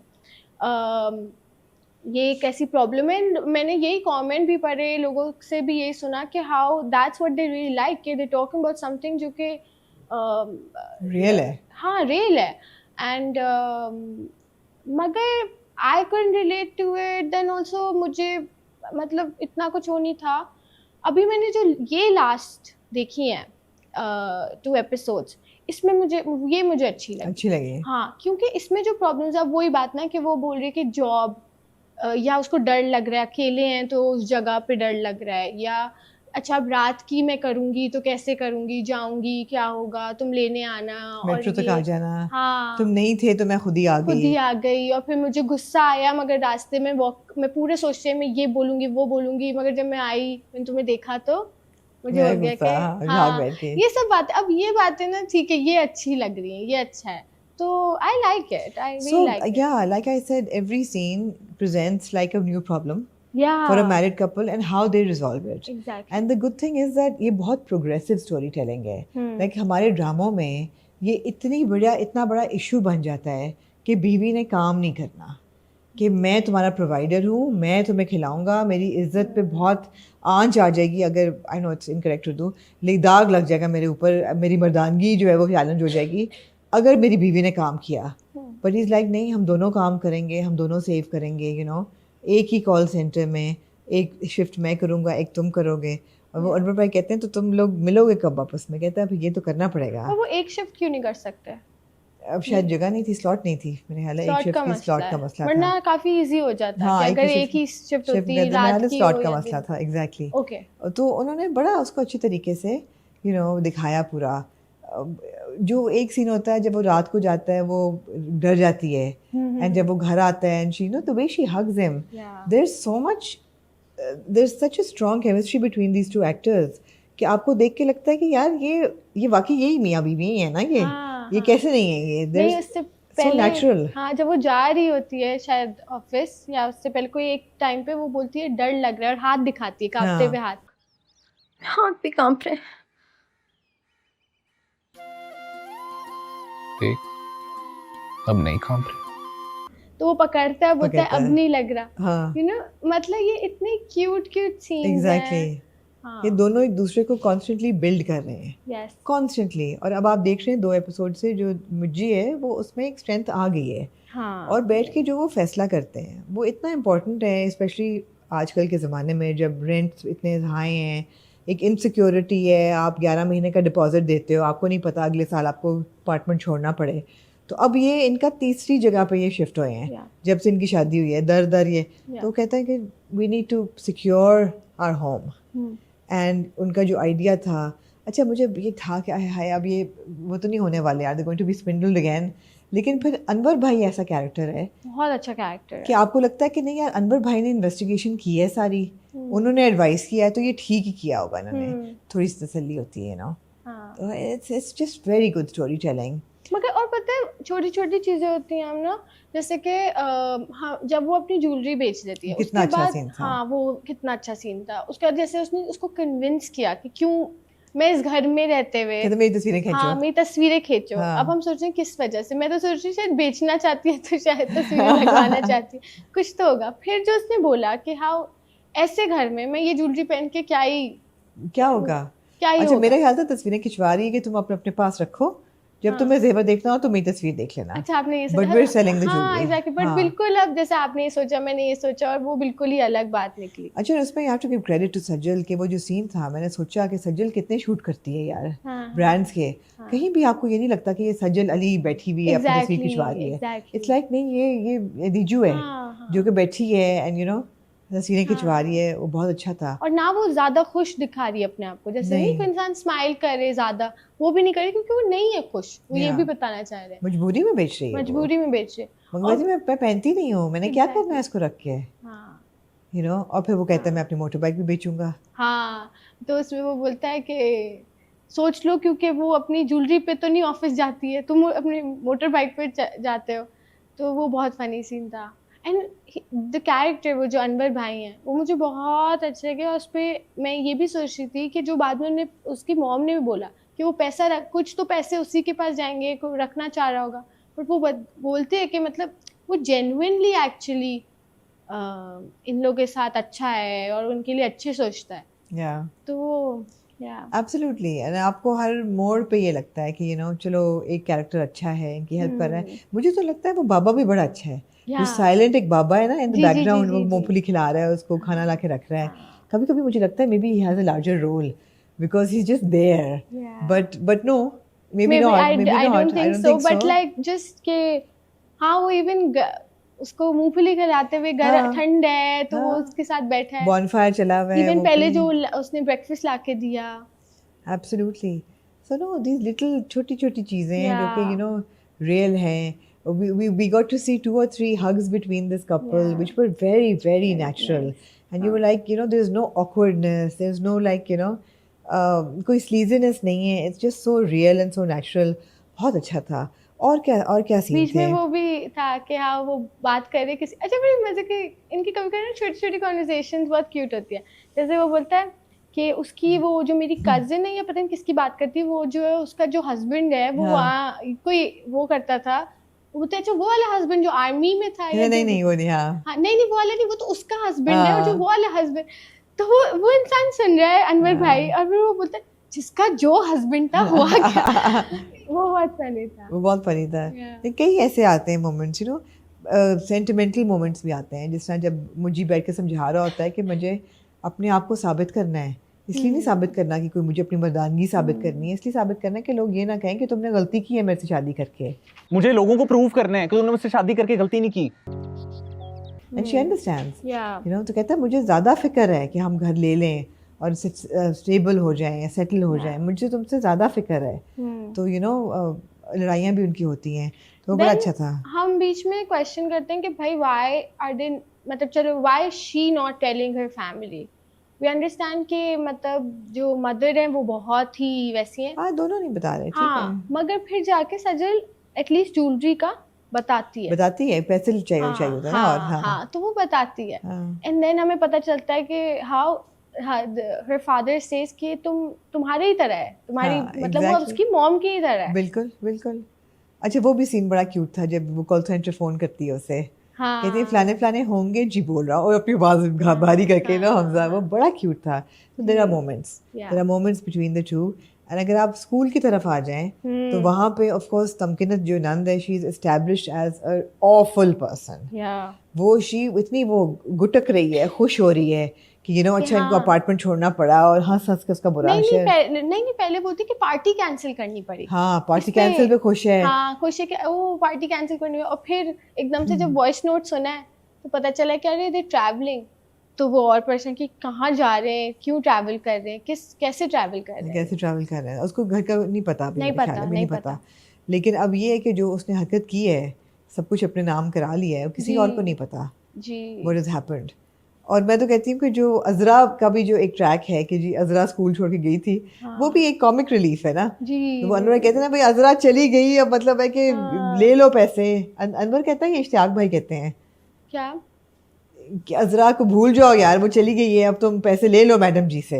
ये एक ऐसी प्रॉब्लम है. मैंने यही कमेंट भी पढ़े, लोगों से भी यही सुना कि how that's what they really like, कि दे टॉकिंग अबाउट समथिंग जो कि रियल है. हाँ, रियल है. एंड मगर I can relate to it. Then also मुझे मतलब इतना कुछ हो नहीं था. अभी मैंने जो ये लास्ट देखी हैं 2 एपिसोड्स, इसमें मुझे अच्छी लगी. हाँ, क्योंकि इसमें जो प्रॉब्लम्स है वही बात ना कि वो बोल रही है कि जॉब या उसको डर लग रहा है, अकेले हैं तो उस जगह पे डर लग रहा है, या अच्छा अब रात की मैं करूँगी तो कैसे करूँगी, जाऊँगी क्या होगा, तुम लेने आना मेट्रो तक आ जाना. हाँ, तुम नहीं थे तो मैं खुद ही आ गई. और फिर मुझे गुस्सा आया, मगर रास्ते में मैं पूरे सोचते हैं मैं ये बोलूँगी वो बोलूँगी, मगर जब मैं आई, मैंने तुम्हें देखा तो मुझे हो गया कि हाँ, ये सब बातें. अब ये बातें ना ठीक है, ये अच्छी लग रही हैं, ये अच्छा है, तो I like it. I really like it. Yeah, like I said, every scene presents like a new problem yeah. for a married couple and how they resolve it. Exactly. And the good thing is that ये बहुत progressive storytelling है. Like हमारे ड्रामों में ये इतना बड़ा issue बन जाता है कि बीवी ने काम नहीं करना, कि मैं तुम्हारा प्रोवाइडर हूँ, मैं तुम्हें खिलाऊंगा, मेरी इज्जत पे बहुत आंच आ जाएगी अगर, I know it's incorrect to do, लेकिन दाग लग जाएगा मेरे ऊपर, मेरी मर्दानगी जो है वो चैलेंज हो जाएगी अगर मेरी बीवी ने काम किया. बट इज़ लाइक नहीं, हम दोनों काम करेंगे, हम दोनों सेव करेंगे, यू नो. एक ही कॉल सेंटर में एक शिफ्ट मैं करूँगा, एक तुम करोगे. और वो अनवर भाई कहते हैं तो तुम लोग मिलोगे कब आपस में? कहता है ये तो करना पड़ेगा. वो एक शिफ्ट क्यों नहीं कर सकते? अब शायद जगह नहीं थी, स्लॉट नहीं थी मेरे ख्याल है. एक शिफ्ट की स्लॉट का मसला था, वरना काफ़ी इजी हो जाता हाँ, है अगर एक ही शिफ्ट होती, रात की स्लॉट का मसला था. एग्जैक्टली. ओके. तो उन्होंने बड़ा उसको अच्छी तरीके से यू नो दिखाया पूरा. जो एक सीन होता है जब वो रात को जाता है, वो डर जाती है, एंड जब वो घर आता है, and she know the way she hugs him, there is so much, there is such a strong chemistry between these two actors कि आपको देख के लगता है कि यार ये वाकई यही मियाँ बीवी है ना, ये कैसे नहीं है ये. नहीं, उससे natural. हाँ, जब वो जा रही होती है शायद ऑफिस या उससे पहले कोई एक टाइम पे वो बोलती है डर लग रहा है और हाथ दिखाती है कांपते हाँ। हुए हाथ। हाथ भी कांप रहे हैं। देख, अब नहीं कांप रहे। तो वो पकड़ता है, बोलता है पकड़ता अब है। नहीं लग रहा, हाँ, यू नो। मतलब ये इतने क्यूट सीन्स एग्जैक्टली। हाँ, ये दोनों एक दूसरे को कॉन्स्टेंटली बिल्ड कर रहे हैं, यस, कॉन्स्टेंटली। और अब आप देख रहे हैं 2 एपिसोड से जो मुज्जी है वो उसमें एक स्ट्रेंथ आ गई है। हाँ, और बैठ के जो वो फैसला करते हैं वो इतना इम्पोर्टेंट है, स्पेशली आजकल के ज़माने में जब रेंट्स इतने हाई हैं, एक इनसिक्योरिटी है, आप 11 महीने का डिपॉजिट देते हो, आपको नहीं पता अगले साल आपको अपार्टमेंट छोड़ना पड़े। तो अब ये इनका तीसरी जगह पे ये शिफ्ट हुए हैं Yeah. जब से इनकी शादी हुई है, दर ये। Yeah. तो कहते हैं कि we need to secure our home. Hmm, and उनका जो आइडिया था, अच्छा मुझे ये था कि हाय अब ये वो तो नहीं होने वाले यार, they going to be spindled again. लेकिन फिर अनवर भाई ऐसा कैरेक्टर है बहुत अच्छा कैरेक्टर कि है। आपको लगता है कि नहीं यार, अनवर भाई ने इन्वेस्टिगेशन की है सारी, उन्होंने एडवाइस किया है तो ये ठीक ही किया होगा इन्होंने। थोड़ी सी तसल्ली होती है ना। हाँ, तो it's just very good story telling. मगर और पता है छोटी छोटी चीजें होती हैं हम ना, जैसे कि हाँ, जब वो अपनी ज्वेलरी बेच देती है कितना उसके अच्छा बाद, सीन था। हाँ वो कितना अच्छा सीन था उसका, जैसे उसने उसको कन्विंस किया कि क्यों मैं इस घर में रहते हुए, कहते मेरी तस्वीरें खींचो। हाँ मेरी तस्वीरें खींचो। हाँ। अब हम सोच रहे हैं किस वजह से, मैं तो सोच रही शायद बेचना चाहती है तो शायद तस्वीरें लगवाना चाहती है, कुछ तो होगा। फिर जो उसने बोला कि हाँ ऐसे घर में मैं ये ज्वेलरी पहन के क्या ही होगा। क्या ही अच्छा होगा। मेरे ख्याल से तस्वीरें खिंचवा रही है कि तुम अपने अपने पास रखो, जब हाँ। तुम्हें जेवर देखना हो तो मेरी तस्वीर देख लेना। अच्छा आपने ये But we're selling the हाँ jewelry. एग्जैक्टली, बट हाँ। बिल्कुल अब जैसे आपने ये सोचा मैंने ये सोचा और वो बिल्कुल ही अलग बात निकली। अच्छा उसमें you have to give credit to Sajal कि वो जो सीन था, मैंने सोचा कि सज्जल कितने शूट करती है यार हाँ, ब्रांड्स के। कहीं भी आपको ये नहीं लगता कि ये सज्जल अली बैठी हुई है अपनी तस्वीर खिंचवा रही है। exactly. इट्स लाइक नहीं, ये दीजू है हाँ, हाँ। जो कि बैठी है एंड यू नो तस्वीरें खिंचवा रही है। वो बहुत अच्छा था। और ना वो ज्यादा खुश दिखा रही है अपने आप को, जैसे नहीं कोई इंसान स्माइल करे ज्यादा, वो भी नहीं करे क्योंकि वो नहीं है खुश, वो ये Yeah. भी बताना चाह रहे हैं, मजबूरी में बेच रही है वो। मजबूरी में बेच रहे। मगर वैसे मैं पहनती नहीं हूँ, मैंने क्या करना है इसको रख के, हाँ यू नो। और फिर वो कहता है मैं अपनी मोटर बाइक भी बेचूंगा। हाँ, तो उसमें वो बोलता है कि सोच लो, क्योंकि वो अपनी ज्वेलरी पे तो नहीं ऑफिस जाती है, तुम अपनी मोटर बाइक पे जाते हो। तो वो बहुत फनी सीन था। एंड द कैरेक्टर वो जो अनवर भाई हैं वो मुझे बहुत अच्छे लगे। और उस पर मैं ये भी सोच रही थी कि जो बाद में उन्हें उसकी मॉम ने भी बोला कि वो पैसा कुछ तो पैसे उसी के पास जाएंगे, को रखना चाह रहा होगा, बट वो बोलते हैं कि मतलब वो जेन्युइनली एक्चुअली इन लोगों के साथ अच्छा है और उनके लिए अच्छे सोचता है। या तो या एब्सोल्युटली। एंड आपको हर मोड़ पे ये लगता है कि यू नो चलो एक कैरेक्टर अच्छा है, इनकी हेल्प कर रहा है। मुझे तो लगता है वो बाबा भी बड़ा अच्छा है, जो साइलेंट एक बाबा है ना in the ji, ji, background, जी, वो जी, मूंगफली खिला रहा है उसको, खाना ला के रख रहा है। कभी कभी मुझे लगता है maybe he has a larger role because he is just there, but no maybe not, maybe I not, don't think so, but like just के हाँ वो इवन उसको मूंगफली खिलाते हुए हाँ, ठंड है तो वो हाँ। उसके साथ बैठा है। बॉनफायर चला हुआ है। इवन वो पहले भी- जो उसने ब्रेकफास्ट लाके दिया। Absolutely. So no, these little छोटी छोटी चीज़ें हैं जो कि Yeah. you know real हैं. We got to see 2 or 3 hugs between this couple, Yeah. which were very natural. And you were like, you know, there's no awkwardness. There's no like, you know, कोई sleaziness नहीं है. It's just so real and so natural. बहुत अच्छा था. और क्या scene बीच थे? में वो भी था कि हाँ वो बात कर रहे किसी, अच्छा बड़ी मजे की इनकी कभी कभी छोटी छोटी कॉन्वर्सेशंस बहुत क्यूट होती है। जैसे वो बोलता है कि उसकी वो जो मेरी कजिन है या पता नहीं किसकी बात करती है, वो जो है उसका जो हस्बैंड है वो कोई वो करता था, वो बोलते अच्छा वो वाला हस्बैंड जो आर्मी में था या नहीं वो नहीं। हाँ नहीं वो वाला नहीं, वो तो उसका हस्बैंड है और जो वो वाला हस्बैंड, तो वो इंसान सुन रहा है अनवर भाई, और फिर वो बोलता है जिसका जो हस्बैंड था हुआ क्या। वो बहुत फनी था। वो बहुत फनी था। कई ऐसे आते हैं moments, you know sentimental moments भी आते हैं, जिस तरह जब मुझे बैठ के समझा रहा होता है कि मुझे अपने आप को साबित करना है, इसलिए नहीं साबित करना कि कोई मुझे अपनी मर्दानगी साबित करनी है, इसलिए साबित करना है कि लोग ये ना कहें कि तुमने गलती की है मेरे से शादी करके। मुझे लोगों को प्रूव करना है कि तुमने मुझसे शादी करके गलती नहीं की। And she understands, Yeah. You know. तो कहता है मुझे ज़्यादा फिक्र है कि हम घर ले लें और स्टेबल हो जाएं, सेटल हो जाएं, मुझे तुमसे ज़्यादा फिक्र है। तो यू नो लड़ाइयाँ भी उनकी होती हैं, तो वो बड़ा Then अच्छा था। हम बीच में क्वेश्चन करते हैं कि भाई व्हाई आर दे, मतलब चलो why she not telling her family. We understand कि मतलब जो मदर हैं वो बहुत ही वैसी हैं, हाँ दोनों नहीं बता रहे, ठीक हाँ, है। मगर फिर जाके सजल एटलीस्ट ज्वेलरी का बताती है, पैसे चाहिए होता है ना, और हाँ, तो वो बताती है, हाँ। एंड देन हमें पता चलता है कि हाउ her father says कि तुम्हारे ही तरह है, तुम्हारी हाँ, मतलब वो exactly. उसकी मॉम की ही तरह है। बिल्कुल बिल्कुल। अच्छा, वो भी सीन बड़ा क्यूट था जब वो कॉल सेंटर फोन करती है उसे, हाँ, कहती है फलाने फलाने होंगे जी, बोल रहा हूँ, और अपनी आवाज भारी करके ना हमजा, वो बड़ा क्यूट था। तो there are moments between the two. And अगर आप स्कूल की तरफ आ जाएं तो वहाँ पे ऑफ कोर्स तमकिनत जो नंद है, she is established as a awful person. वो शी इतनी वो गुटक रही है, खुश हो रही है कि अच्छा इनको अपार्टमेंट छोड़ना पड़ा, और हंस हंस के उसका बुरा नहीं, पहले बोलती कि पार्टी कैंसिल करनी पड़ी। हाँ, पार्टी कैंसिल पे खुश है। हाँ, खुश है कि वो पार्टी कैंसिल करनी है, और फिर एकदम से जब वॉइस नोट सुना है तो पता चला कि अरे दे ट्रैवलिंग, तो वो और पर्सन की कहाँ जा रहे हैं, क्यों ट्रैवल कर रहे हैं, कैसे ट्रैवल कर रहे हैं, उसको घर का नहीं पता, नहीं पता। लेकिन अब ये है कि जो उसने हरकत की है, सब कुछ अपने नाम करा लिया है, किसी और को नहीं पता जी व्हाट हैज हैपेंड। और मैं तो कहती हूँ कि जो अजरा का भी जो एक ट्रैक है कि जी अजरा स्कूल छोड़ के गई थी, वो भी एक कॉमिक रिलीफ है ना जी। तो वो अनवर कहते हैं ना, भाई अजरा चली गई, अब मतलब है कि ले लो पैसे। अनवर कहता है, ये इश्तियाक भाई कहते हैं क्या कि अजरा को भूल जाओ यार, वो चली गई है, अब तुम पैसे ले लो मैडम जी से।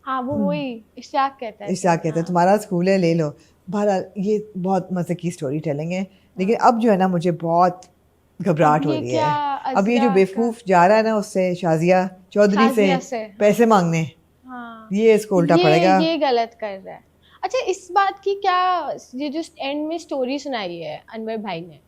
हाँ, वो वही इश्तियाक कहता है, तुम्हारा स्कूल है, ले लो। बहरहाल ये बहुत मजे की स्टोरी टेलिंग है, लेकिन अब जो है ना मुझे बहुत घबराहट हो रही है। अब ये जो बेवकूफ जा रहा है ना उससे, शाजिया चौधरी से पैसे मांगने, ये इसको उल्टा पड़ेगा, ये गलत कर रहा है। अच्छा, इस बात की क्या, ये जो एंड में स्टोरी सुनाई है अनवर भाई ने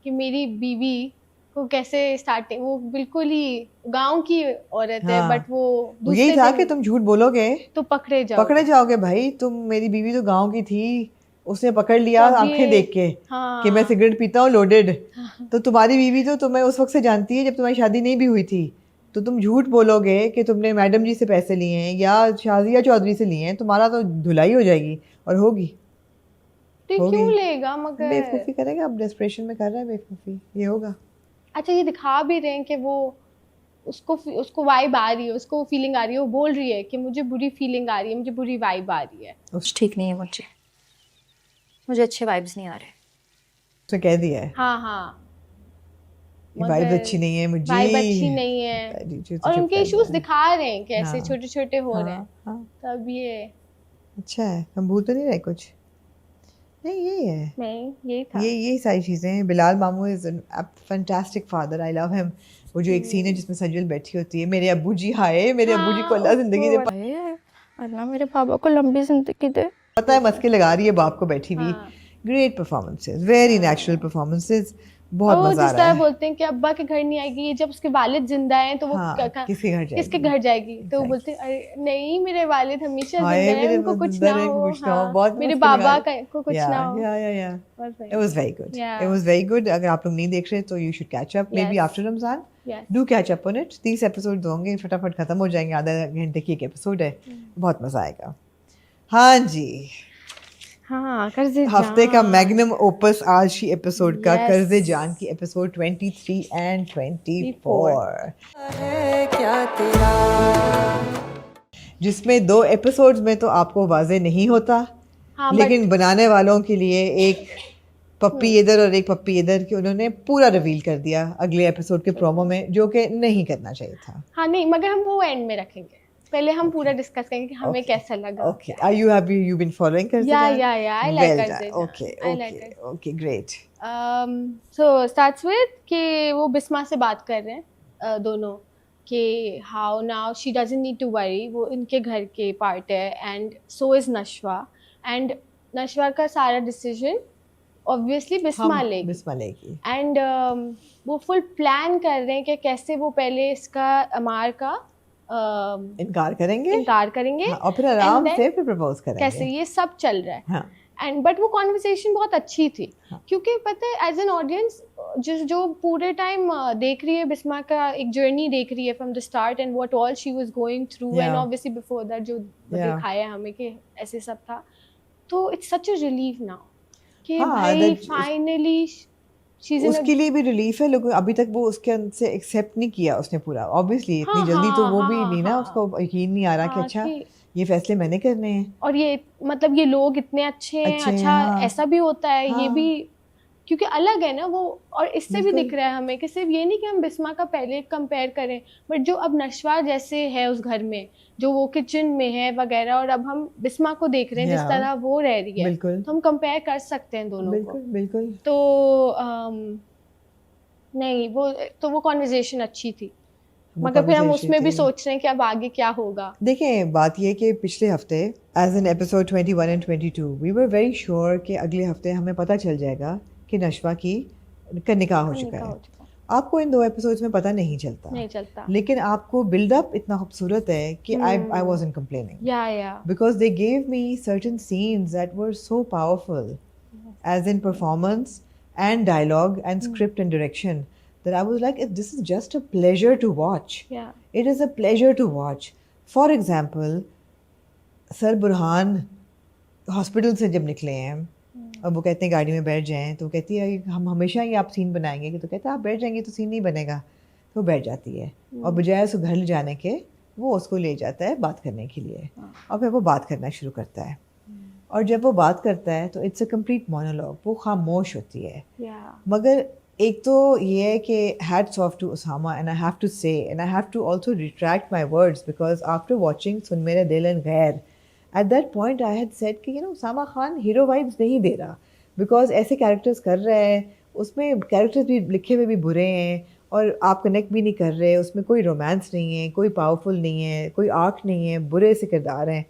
कि मेरी बीवी को कैसे स्टार्टिंग, वो बिल्कुल ही गांव की औरत है, बट वो यही था कि तुम झूठ बोलोगे तो पकड़े जाओगे भाई। तुम, मेरी बीवी तो गांव की थी, उसने पकड़ लिया आंखें देख के कि मैं सिगरेट पीता हूँ लोडेड। तो तुम्हारी बीवी तो तुम्हें उस वक्त से जानती है जब तुम्हारी शादी नहीं भी हुई थी, तो तुम झूठ बोलोगे कि तुमने मैडम जी से पैसे लिए हैं या शाजिया चौधरी से लिए हैं, तुम्हारा तो धुलाई हो जाएगी और होगी। तो क्यों लेगा, मगर बेवकूफ़ी करेगा, अब डेस्परेशन में कर रहा है बेवकूफ़ी, ये होगा। अच्छा, ये दिखा भी रहे हैं कि वो उसको वाइब आ रही है, उसको फीलिंग आ रही है, वो बोल रही है कि मुझे बुरी फीलिंग आ रही है, मुझे बुरी वाइब आ रही है। ठीक नहीं है मुझे अच्छे वाइब्स नहीं आ रहे। उसने कह दिया है हाँ वाइब अच्छी नहीं है, मुझे वाइब अच्छी नहीं है, और उनके इश्यूज दिखा रहे हैं कैसे छोटे छोटे हो रहे हैं। तब ये अच्छा है, हम भूल तो नहीं रहे कुछ, नहीं यही है, नहीं यही था, यही सारी चीज़ें हैं। बिलाल मामू is a fantastic father, I love him. वो जो एक सीन है जिसमें सजल बैठी होती है, मेरे अब्बू जी हाय, मेरे अब्बू जी को अल्लाह जिंदगी दे, अल्लाह मेरे पापा को लंबी जिंदगी दे। पता है मस्के लगा रही है बाप को बैठी हुई। Great performances, very natural performances, बहुत मजा आ रहा है। बोलते हैं कि अब्बा के घर नहीं आएगी, जब उसके वालिद जिंदा हैं तो वो किसके घर जाएगी, तो वो बोलते हैं अरे नहीं, मेरे वालिद हमेशा जिंदा हैं, उनको कुछ ना हो, मेरे बाबा को कुछ ना हो। It was very good. It was very good. अगर आप लोग नहीं देख रहे तो you should catch up. Maybe after Ramzan. Do catch up on it. 30 episode होंगे, फटाफट खत्म हो जाएंगे, आधा घंटे की एक एपिसोड है, बहुत मजा आएगा। हाँ जी, हाँ, कर्ज़े जान हफ्ते का मैग्नम ओपस आज की एपिसोड का कर्ज़े जान की एपिसोड 23 and 24, जिसमें 2 एपिसोड्स में तो आपको वाज़े नहीं होता, लेकिन बनाने वालों के लिए एक पप्पी इधर और एक पप्पी इधर की उन्होंने पूरा रिवील कर दिया अगले एपिसोड के प्रोमो में, जो कि नहीं करना चाहिए था। हाँ नहीं, मगर हम वो एंड में रखेंगे, पहले हम पूरा डिस्कस करेंगे कि हमें कैसा लगा। Okay, are you happy you've been following Karze Jaan? Yeah, I like Karze Jaan. Okay, great. So starts with कि वो बिस्मा से बात कर रहे हैं दोनों कि how now she doesn't need to worry, वो इनके घर के पार्ट है, and so is नशवा, and नशवा का सारा डिसीजन ऑब्वियसली बिस्मा लेगी, एंड वो फुल प्लान कर रहे हैं कि कैसे वो पहले इसका अमार का इनकार करेंगे और फिर आराम से फिर प्रपोज करेंगे, कैसे ये सब चल रहा है। एंड बट वो कॉन्वर्सेशन बहुत अच्छी थी, क्योंकि पता है एज एन ऑडियंस जो पूरे टाइम देख रही है बिस्मा का एक जर्नी देख रही है from the start and what all she was going through, and obviously before that जो दिखाया हमें कि ऐसे सब था, तो it's such a relief now कि भाई फाइनली उसके लिए भी रिलीफ है, लेकिन अभी तक वो उसके अंदर से एक्सेप्ट नहीं किया उसने पूरा, ऑब्वियसली इतनी जल्दी तो वो भी नहीं ना, उसको यकीन नहीं आ रहा कि अच्छा ये फैसले मैंने करने हैं, और ये मतलब ये लोग इतने अच्छे हैं, अच्छा ऐसा भी होता है, ये भी क्योंकि अलग है ना वो, और इससे भी बिल्कुल। दिख रहा है हमें कि सिर्फ ये नहीं कि हम बिस्मा का पहले कंपेयर करें, बट जो अब नशवा जैसे है उस घर में, जो वो किचन में है वगैरह, और अब हम बिस्मा को देख रहे हैं जिस Yeah. तरह वो रह रही है, बिल्कुल तो हम कंपेयर कर सकते हैं दोनों बिल्कुल को। बिल्कुल तो नहीं, वो कॉन्वर्जेशन अच्छी थी, वो मगर फिर हम conversation उसमें भी थी। सोच रहे हैं कि अब आगे क्या होगा। देखें, बात ये कि पिछले हफ्ते as an episode 21 and 22 we were very sure कि अगले हफ्ते हमें पता चल जाएगा कि नशवा का निकाह हो चुका निकाह है। हो चुका है। आपको इन 2 एपिसोड्स में पता नहीं चलता, नहीं चलता। लेकिन आपको बिल्डअप इतना खूबसूरत है कि आई वाजंट कंप्लेनिंग या because they gave me certain scenes that were so powerful, as in performance and dialogue and script and direction, that I was like, this is just a pleasure to watch. या It is a pleasure to watch. For example, sir Burhan hospital से जब निकले हैं और वो कहते हैं गाड़ी में बैठ जाएं, तो कहती है हम हमेशा ही आप सीन बनाएंगे, कि तो कहता है आप बैठ जाएंगे तो सीन नहीं बनेगा, तो वो बैठ जाती है और बजाय उसको घर ले जाने के वो उसको ले जाता है बात करने के लिए, और फिर वो बात करना शुरू करता है, और जब वो बात करता है तो इट्स अ कंप्लीट मोनोलॉग, वो खामोश होती है। मगर एक तो ये है कि hats off to Usama, and I have to say, and I have to also retract my words, because after watching Sun Mere Dil and Ghair, at that point I had said कि उसामा खान हीरो वाइब्स नहीं दे रहा, बिकॉज ऐसे कैरेक्टर्स कर रहा है, उसमें कैरेक्टर्स भी लिखे हुए भी बुरे हैं और आप कनेक्ट भी नहीं कर रहे, उसमें कोई रोमांस नहीं है, कोई पावरफुल नहीं है, कोई आर्क नहीं है, बुरे से किरदार हैं।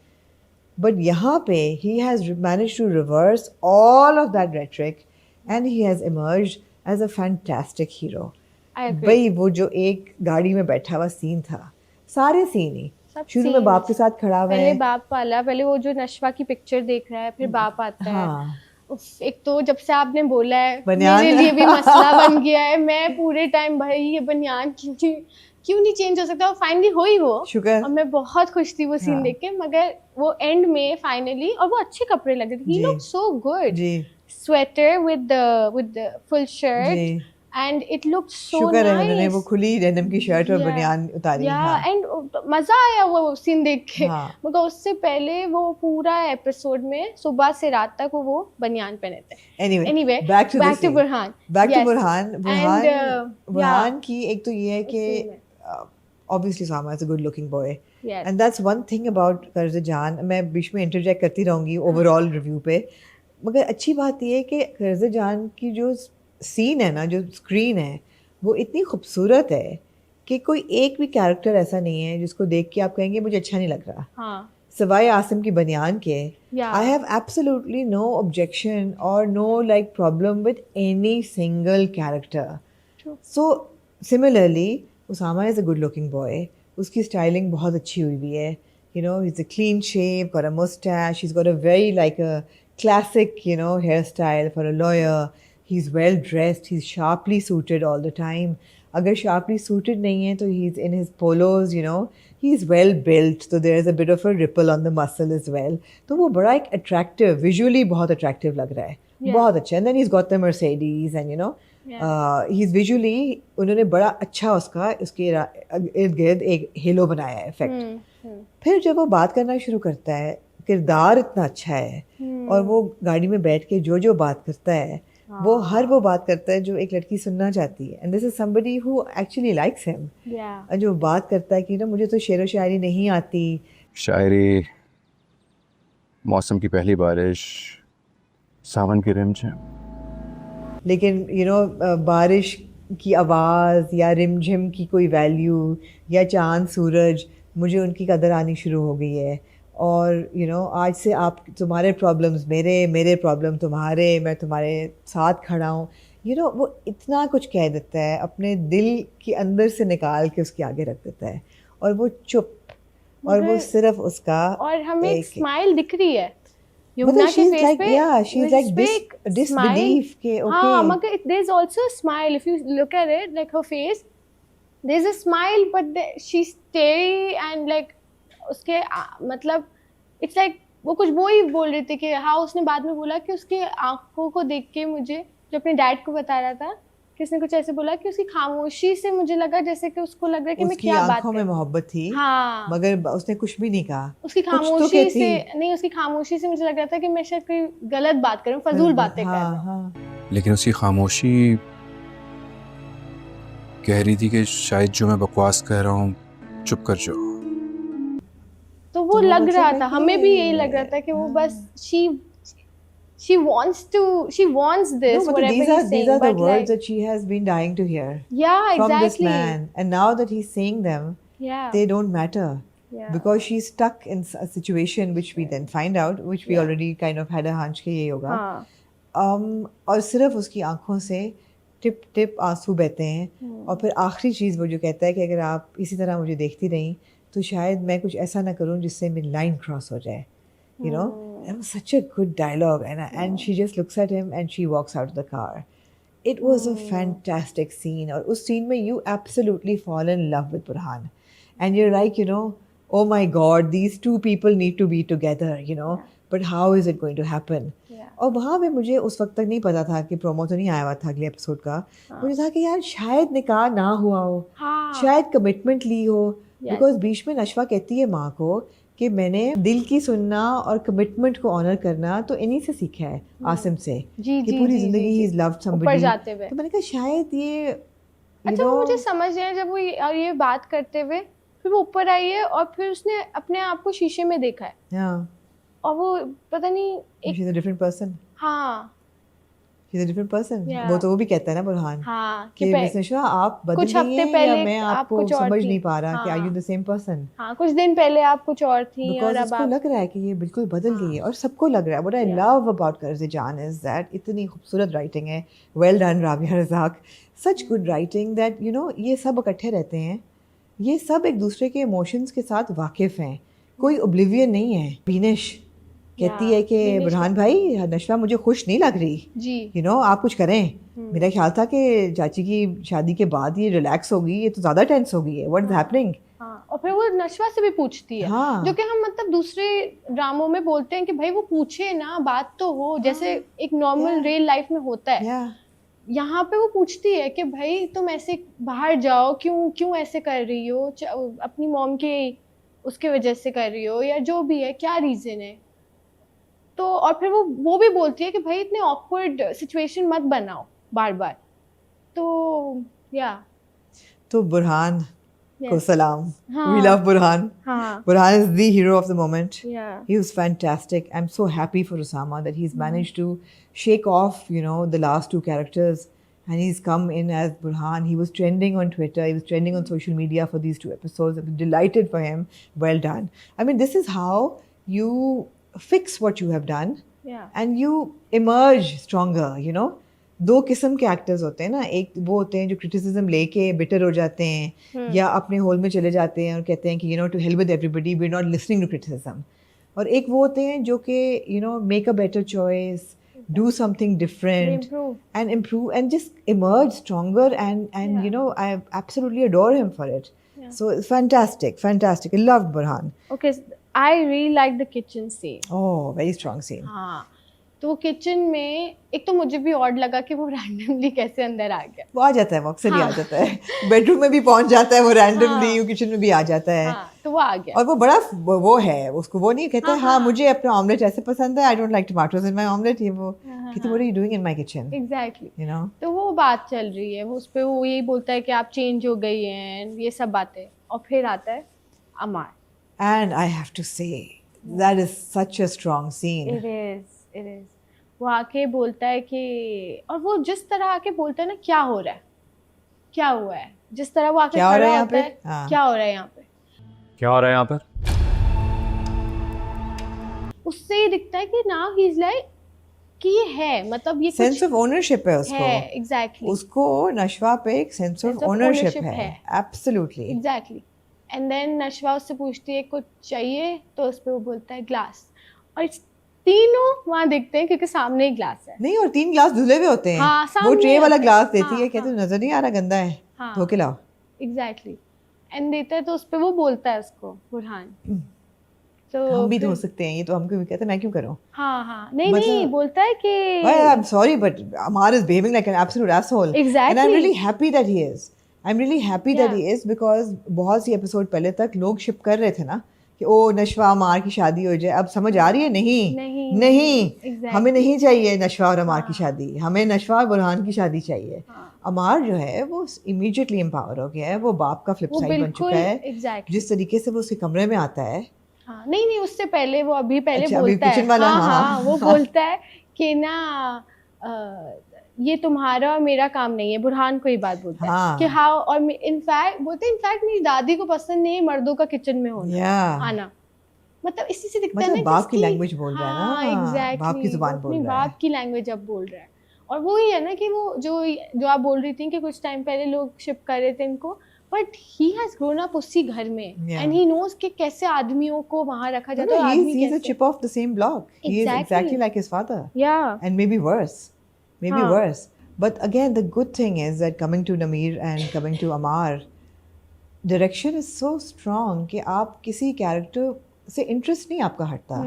बट यहाँ पे he has manage to reverse all of that rhetoric and he has emerged as a fantastic hero. भाई वो जो एक गाड़ी में बैठा हुआ सीन था, सारे सीन ही शुरू में बाप के साथ खड़ा हुआ पहले है, बाप वाला, पहले वो जो नशवा की पिक्चर देख रहा है, फिर बाप आता है। हाँ उफ, एक तो जब से आपने बोला है बनियान। मेरे लिए भी मसला बन गया है, मैं पूरे टाइम भाई ये बनियान क्यों नहीं चेंज हो सकता, और फाइनली हो ही वो, शुक्र। और मैं बहुत खुश थी वो सीन हाँ। देख के, मगर वो एंड में फाइनली, और वो अच्छे कपड़े लगे थे, ही जी। लुक सो गुड, जी sweater with the full shirt, जी एंड इट लुक्ड सो शुक्र है उन्होंने नाइस। वो खुली डेनिम की शर्ट और Yeah. बनियान उतारी। या हाँ एंड मजा आया वो सीन देख के, हाँ। मगर उससे पहले वो पूरा एपिसोड में सुबह से रात तक वो बनियान पहने थे। Anyway, back back to Burhan. to Yes. Burhan. And, Burhan की एक तो ये है इसी में। कि obviously Sama is a good looking boy, Yes. and that's one thing about कर्ज़ जान। मैं बीच में इंटरजेक्ट करती रहूँगी ओवरऑल रिव्यू पे, मगर अच्छी बात ये है कि कर्ज़ जान की जो सीन है ना, जो स्क्रीन है, वो इतनी खूबसूरत है कि कोई एक भी कैरेक्टर ऐसा नहीं है जिसको देख के आप कहेंगे मुझे अच्छा नहीं लग रहा, हाँ सवाए आसिम की बनियान के। Yeah. I have absolutely no objection or no like problem with any single character. True. So similarly, Usama is a good-looking boy. उसकी styling बहुत अच्छी हुई भी है. You know, he's a clean shave, got a mustache. He's got a very like a classic, you know, hairstyle for a lawyer. He's well dressed. He's sharply suited all the time. अगर sharply suited नहीं है तो he's in his polos, you know. He's well built, so there is a bit of a ripple on the muscle as well. तो वो बड़ा एक attractive, visually बहुत attractive लग रहा है. Yeah. बहुत अच्छा. And then he's got the Mercedes and you know, he's visually उन्होंने बड़ा अच्छा उसके इर्द गिर्द एक हेलो बनाया है इफेक्ट. फिर जब वो बात करना शुरू करता है, किरदार इतना अच्छा है और वो गाड़ी में बैठ के जो बात करता है, वो बात करता है जो एक लड़की सुनना चाहती है. And this is somebody who actually likes him. जो बात करता है कि ना मुझे तो शेर व शायरी नहीं आती. शायरी, मौसम की पहली बारिश, सावन की रिमझिम. लेकिन यू नो बारिश की आवाज़ या रिमझिम की कोई वैल्यू या चांद सूरज, मुझे उनकी कदर आनी शुरू हो गई है. और यू नो आज से आप तुम्हारे प्रॉब्लम्स मेरे प्रॉब्लम तुम्हारे, मैं तुम्हारे साथ खड़ा हूँ. यू नो वो इतना कुछ कह देता है, अपने दिल के अंदर से निकाल के उसके आगे रख देता है, और वो चुप, और वो सिर्फ उसका और हमें एक एक- स्माइल दिख रही है मतलब यमुना के she's फेस like, पे. yeah, she's like respect, disbelief के हाँ, okay. मगर there is also a smile if you look at it, like her face, there is a smile, but she's scary and like उसके मतलब it's like वो कुछ वो ही बोल रहे थे कि हाँ, उसने बाद में बोला कि उसकी आंखों को देख के मुझे, जो अपने डैड को बता रहा था, कि उसने कुछ ऐसे बोला कि उसकी खामोशी से मुझे लगा जैसे कि उसको लग रहा है कि मैं उसकी क्या बात आंखों में करूं. मोहब्बत थी, हाँ, मगर उसने कुछ भी नहीं कहा. उसकी कुछ तो खामोशी कहती. से नहीं, उसकी खामोशी से मुझे लग रहा था कि मैं शायद कोई गलत बात करूं, फजूल बातें कर रहा हूं. हाँ. लेकिन उसकी खामोशी कह रही थी कि शायद जो मैं बकवास कह रहा हूँ चुप कर जाओ। तो वो तो लग मतलब रहा है था, कि- हमें भी यही लग रहा था कि वो बस she wants this, No, but whatever these he's are saying, the but words like, that she has been dying to hear yeah, from this exactly, man, and now that he's saying them, yeah, they don't matter yeah, because she's stuck in a situation which we then find out, which we Yeah. already kind of had a hunch कि ये होगा. हाँ, और सिर्फ उसकी आंखों से tip tip आंसू बहते हैं और फिर आखिरी चीज़ वो जो कहता है कि अगर आप इसी तरह मुझे देखती रहीं तो शायद मैं कुछ ऐसा ना करूं जिससे मेरी लाइन क्रॉस हो जाए. You know, that was such a good dialogue, and she just looks at him and she walks out of the car. It was a fantastic scene, और उस scene में you absolutely fall in love with Burhan, and you're like, you know, oh my God, these two people need to be together, you know, but how is it going to happen? yeah, और वहाँ पे मुझे उस वक्त तक नहीं पता था कि प्रोमो तो नहीं आया हुआ था अगले एपिसोड का. मुझे था कि यार शायद निकाह ना हुआ हो, हाँ, शायद कमिटमेंट ली हो, Yes. बिकॉज बीच में नशवा कहती है माँ को कि मैंने दिल की सुनना और कमिटमेंट को ऑनर करना तो इन्हीं से सीखा है, आसिम से, जी कि जी पूरी जी, जिंदगी जी, ही जी, इज लव्ड ऊपर समबडी. जाते हुए. तो मैंने कहा शायद ये अच्छा, वो मुझे समझ नहीं आया जब वो ये बात करते हुए, फिर वो ऊपर आई है और फिर उसने अपने आप को शीशे में देखा है और वो पता नहीं she is a different person, हाँ she is a different person. Yeah. वो तो वो भी कहता है ना बुरहान हाँ कि मिस नशवा आप बदल कुछ गई हफ्ते हैं या पहले मैं आप आपको कुछ और समझ थी. नहीं पा रहा कि आर यू हाँ, द सेम पर्सन. हाँ, कुछ दिन पहले आप कुछ और थी और बिकॉज अब उसको आप लग रहा है कि ये बिल्कुल बदल गई है और सबको लग रहा है. What I Yeah. Love about Qarz-e Jaan is that इतनी खूबसूरत राइटिंग है. Well done Rabia Razzaq, such good writing that you know ये सब इकट्ठे रहते हैं, ये सब एक दूसरे के इमोशंस के साथ वाकिफ़ हैं, कोई ओब्लिवियन नहीं है. बीनिश कहती है कि बीनिश बुरहान भाई नशवा मुझे खुश नहीं लग रही, जी यू नो आप कुछ करें. मेरा ख्याल था कि चाची की शादी के बाद ये रिलैक्स होगी, ये तो ज़्यादा टेंस हो गई है. What is happening? हाँ, और फिर वो नशवा से भी पूछती है, हाँ. जो कि हम मतलब दूसरे ड्रामों में बोलते हैं कि भाई वो पूछे ना, बात तो हो, जैसे एक नॉर्मल Yeah. रियल लाइफ में होता है. या यहाँ पे वो पूछती है कि भाई तुम ऐसे बाहर जाओ, क्यों ऐसे कर रही हो, अपनी मॉम के उसके वजह से कर रही हो या जो भी है, क्या रीजन है. तो और फिर वो भी बोलती है कि भाई इतने ऑकवर्ड सिचुएशन मत बनाओ बार बार. तो या तो बुरहान को Yes. सलाम. हाँ. We love Burhan. हाँ, Burhan is the hero of the moment. yeah, He was fantastic. I'm so happy for Osama that he's managed to shake off, you know, the last two characters, and he's come in as Burhan. He was trending on Twitter. He was trending on social media for these two episodes. I'm delighted for him. Well done. I mean, this is how you fix what you have done, yeah, and you emerge stronger, you know. दो किस्म के actors होते हैं ना, एक वो होते हैं जो क्रिटिसिज्म लेके बिटर हो जाते हैं या अपने होल में चले जाते हैं और कहते हैं कि you know to hell with everybody, we are not listening to criticism. और एक वो होते हैं जो कि you know make a better choice, do something different improve. and improve and just emerge stronger and Yeah. you know I absolutely adore him for it. Yeah. So it's fantastic. I loved Burhan. Okay, I really like the kitchen scene. Oh, very strong scene. हाँ, तो kitchen में एक तो मुझे भी odd लगा कि वो रैंडमली कैसे अंदर आ गया. वो आ जाता है, वो अक्सर ही आ हाँ. जाता है. बेडरूम में भी पहुंच जाता है वो रैंडमली, हाँ. किचन में भी आ जाता है. हाँ, तो वो आ गया. और वो बड़ा वो है, उसको वो नहीं कहता हाँ, हाँ हाँ. मुझे अपना ऑमलेट ऐसे पसंद है, I don't like tomatoes in my omelette. ये वो कहती what are you doing in my kitchen, exactly. You know. तो वो बात चल रही है, वो उस पे वो यही बोलता है कि आप चेंज हो गई हैं, ये सब बातें. और फिर आता है Ammar. And I have to say that is such a strong scene. It is. वो आके बोलता है कि, और वो जिस तरह आके बोलता है ना, क्या हो रहा है, क्या हुआ है, जिस तरह वो आके क्या हो रहा खड़ा है यहाँ होता पे? है, हाँ. क्या हो रहा है यहाँ पे, क्या हो रहा है यहाँ पर? उससे ही दिखता है कि नाउ ही इज लाइक कि ये है, मतलब ये सेंस कुछ ऑफ ओनरशिप है उसको. है. एग्जैक्टली, उसको नशवा पे एक sense of Sense of ownership ownership है. है. एब्सोल्युटली. एग्जैक्टली. एंड देन नशवा उससे पूछती है कुछ चाहिए, तो उस पे वो बोलता है ग्लास. और इस तीनों वहाँ दिखते हैं क्योंकि सामने ही ग्लास है. नहीं, और 3 ग्लास धुले हुए होते हैं. हाँ, वो सामने ट्रे वाला होते हैं. ग्लास देती हाँ, है, कहते हाँ. नजर नहीं आ रहा, गंदा है, हाँ. धो के लाओ. एग्जैक्टली. एंड देता है तो उस पे वो बोलता है उसको बुरहान. तो हम भी फिर- धो सकते हैं, ये तो हमको भी कहते हैं, मैं क्यों करूं. हाँ हाँ, नहीं मतलब- नहीं, बोलता है कि I'm sorry, but Amar is behaving like an absolute asshole. And I'm Exactly. really happy that he is. I'm really happy that Yeah. he is because बहुत सी एपिसोड पहले तक लोग शिप कर रहे थे ना कि ओ नशवा अमार की शादी हो जाए, अब समझ आ रही है नहीं नहीं Exactly. हमें नहीं चाहिए नशवा और अमार की शादी, हमें नशवा और बुरहान की शादी चाहिए। हाँ। अमार जो है वो इमीडिएटली एम्पावर हो गया है, वो बाप का फ्लिप वो साइड बन बिल्कुल चुका है। एग्जैक्टली जिस तरीके से वो उसके कमरे में आता है, हाँ नहीं उससे पहले वो अभी पहले अच्छा, अभी बोलता है kitchen वाला, हाँ हाँ, हाँ वो हाँ। बोलता है कि ना ये तुम्हारा और मेरा काम नहीं है, बुरहान को ही बात बोलता हाँ। है कि हाउ और इनफैक्ट बोलते इनफैक्ट मेरी दादी को पसंद नहीं है मर्दों का किचन में होना या आना। मतलब इसी से दिखता है मतलब ना बाप की किसकी- लैंग्वेज बोल रहा है ना, हाँ एग्जैक्टली बाप की जुबान बोल अपनी रहा है। बाप की लैंग्वेज अब बोल रहा है। और वो ही है ना कि वो जो आप बोल रही थी कि कुछ टाइम पहले लोग शिप कर रहे थे इनको, but he has grown up उसी घर में Yeah. एंड ही नोज कि कैसे आदमियों को वहां रखा No, जाता है no, और he's आदमी a कैसे chip off the same block. He is Exactly. exactly like his father, या and maybe worse. Maybe हाँ. worse. But again, the good thing is that coming to Nameer and coming to Amar, direction is so strong कि आप किसी character से interest नहीं आपका हटता।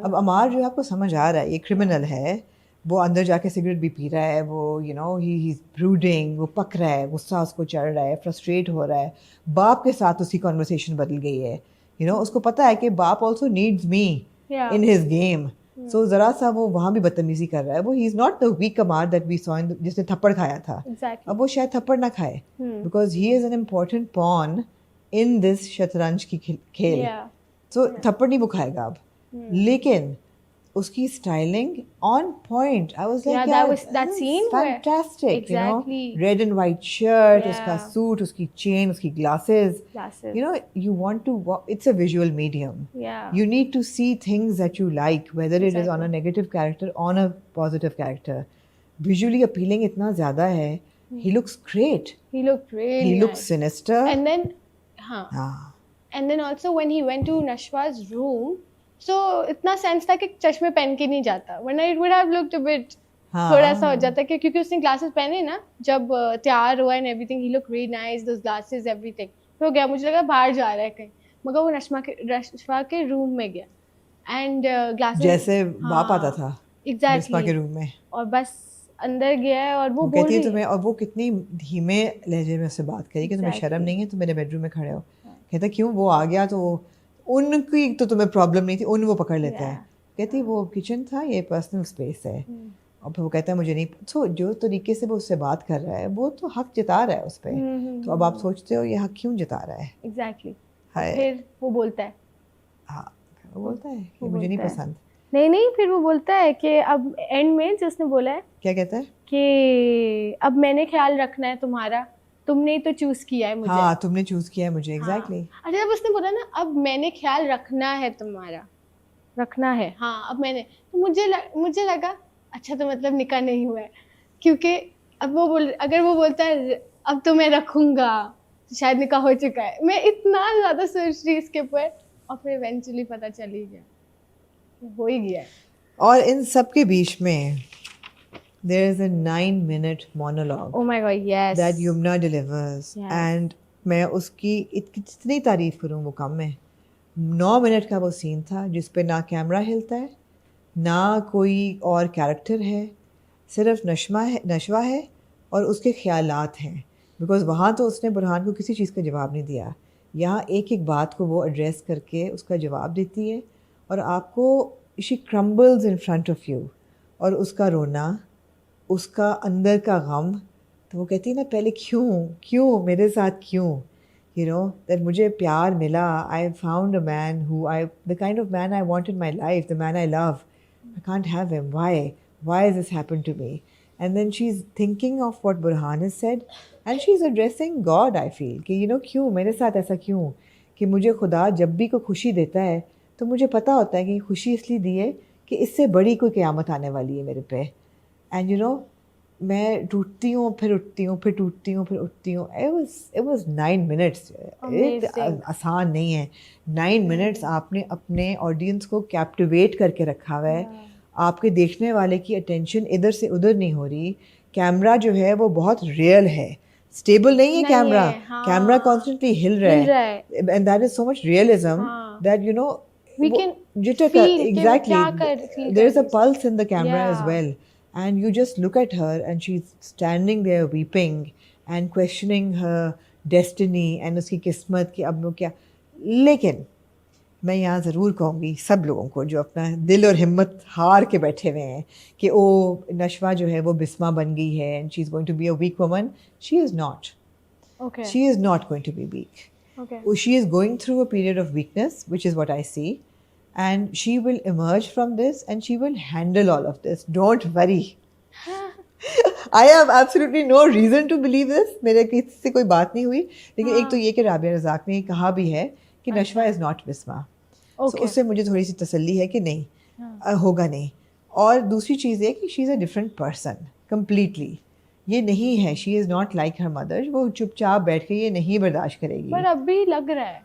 अब अमार जो है आपको समझ आ रहा है ये क्रिमिनल है, वो अंदर जाके सिगरेट भी पी रहा है, वो you know he is brooding, वो पक रहा है, गुस्सा उसको चढ़ रहा है, फ्रस्ट्रेट हो रहा है, बाप के साथ उसकी कॉन्वर्सेशन बदल गई है, यू नो उसको पता है कि बाप also needs me Yeah. In his game. So ज़रा सा वो वहाँ भी बदतमीजी कर रहा है, वो he is not the weak Ammar that we saw in जिसने थप्पड़ खाया था। एग्जैक्टली अब वो शायद थप्पड़ ना खाए because he is an important pawn in this शतरंज की खेल। या सो थप्पड़ नहीं वो खाएगा अब, लेकिन उसकी styling on point. I was Yeah, like that was- that scene where- fantastic, you know Exactly. Red and white shirt, Yeah. उसका सूट, उसकी चेन, उसकी glasses, classes you know you want to it's a visual medium. या You need to see things that you like, whether it is on a Exactly. negative character on a positive character. Visually appealing इतना ज़्यादा है, he looks great, he looked really he looks nice. sinister. And then हाँ हाँ, and then also when he went to Nashwa's room, so इतना sense था कि चश्मे पहन के नहीं जाता, वरना it would have looked a bit हाँ, थोड़ा सा हो जाता कि क्योंकि उसने ग्लासेस पहने ना जब तैयार हुआ and everything, he look really nice, those glasses everything हो गया, मुझे लगा बाहर जा रहा है कहीं, मगर वो नशवा के रूम में गया एंड ग्लासेस जैसे बाप आता था बिस्मा के एग्जैक्टली रूम में, और बस अंदर गया है और वो वो बोल कहती है रही तुम्हें, और वो कितनी धीमे लहजे में उससे बात करी कि तुम्हें Exactly. शर्म नहीं है, तुम मेरे बेडरूम में खड़े हो। कहता क्यों, वो आ गया तो उनकी तो तुम्हें प्रॉब्लम नहीं थी, उन वो पकड़ लेता है। कहती वो किचन था, ये पर्सनल स्पेस है। और फिर वो कहता है मुझे नहीं, सो जो तरीके से वो उससे बात कर रहा है वो तो हक जता रहा है उस पर। तो अब आप सोचते हो ये हक क्यों जता रहा है? एग्जैक्टली हाय, फिर वो बोलता है हाँ, वो बोलता है कि वो मुझे नहीं बोलता है। पसंद। नहीं फिर वो बोलता है कि अब एंड में जो उसने बोला है क्या कहता है? कि अब मैंने ख्याल रखना है तुम्हारा, तुमने ही तो चूज किया है मुझे। हाँ, तुमने चूज किया है मुझे, एग्जैक्टली। अच्छा जब उसने बोला ना अब मैंने ख्याल रखना है तुम्हारा, रखना है, हाँ अब मैंने, तो मुझे लगा अच्छा तो मतलब निकाह नहीं हुआ है, क्योंकि अब अगर वो बोलता है अब तो मैं रखूंगा तो शायद निकाह हो चुका है। मैं इतना ज़्यादा सोच रही इसके ऊपर और फिर इवेंचुअली पता चल ही गया, हो ही गया। और इन सब के बीच में there is a 9-minute monologue Oh my God, yes. that Yumna delivers, Yes. and मैं उसकी कितनी तारीफ करूँ वो कम है। 9 मिनट का वो सीन था जिस पे ना कैमरा हिलता है, ना कोई और कैरेक्टर है, सिर्फ नशवा है और उसके ख़यालात हैं। बिकॉज़ वहाँ तो उसने बुरहान को किसी चीज़ का जवाब नहीं दिया, यहाँ एक एक बात को वो एड्रेस करके उसका जवाब देती है और आपको she crumbles in front of you. और उसका रोना, उसका अंदर का गम, तो वो कहती है ना पहले क्यों मेरे साथ क्यों, you know that मुझे प्यार मिला, I found a man who the kind of man I want in my life, the man I love, I can't have him, why has this happened to me? And then she's thinking of what Burhan has said and she's addressing God, I feel कि you know क्यों मेरे साथ ऐसा क्यों, कि मुझे खुदा जब भी कोई खुशी देता है तो मुझे पता होता है कि खुशी इसलिए दी है कि इससे बड़ी कोई क़यामत आने वाली है मेरे पे। एंड यू नो मैं टूटती हूँ फिर उठती हूँ, फिर टूटती हूँ फिर उठती हूँ। it was 9 minutes. आसान नहीं है 9 minutes आपने अपने ऑडियंस को कैप्टिवेट करके रखा हुआ है। आपके देखने वाले की अटेंशन इधर से उधर नहीं हो रही। कैमरा जो है वो बहुत रियल है, स्टेबल नहीं है कैमरा। कैमरा कॉन्स्टेंटली हिल रहा है and that is so much realism that you no We can jitter feel exactly feel there is a कर pulse in the camera as Yeah. well, and you just look at her and she's standing there weeping and questioning her destiny and उसकी किस्मत कि अब वो क्या। लेकिन मैं यहाँ ज़रूर कहूँगी सब लोगों को जो अपना दिल और हिम्मत हार के बैठे हुए हैं कि ओ नशवा जो है वो बिस्मा बन गई है and she is going to be a weak woman, she is not. Okay. She is not going to be weak. Okay. She is going through a period of weakness, which is what I see. And she will emerge from this and she will handle all of this. Don't worry. I have absolutely no reason to believe this. मेरे किसी से कोई बात नहीं हुई. लेकिन एक तो ये कि राबिया रज़ाक ने कहा भी है कि Nashwa is not Bisma. Okay. So उससे मुझे थोड़ी सी तसल्ली है कि नहीं होगा नहीं. और दूसरी चीज़ ये कि she is a different person completely. ये नहीं है, she is not like her mother. वो चुपचाप बैठ के ये नहीं बर्दाश्त करेगी. पर अभी लग रहा है,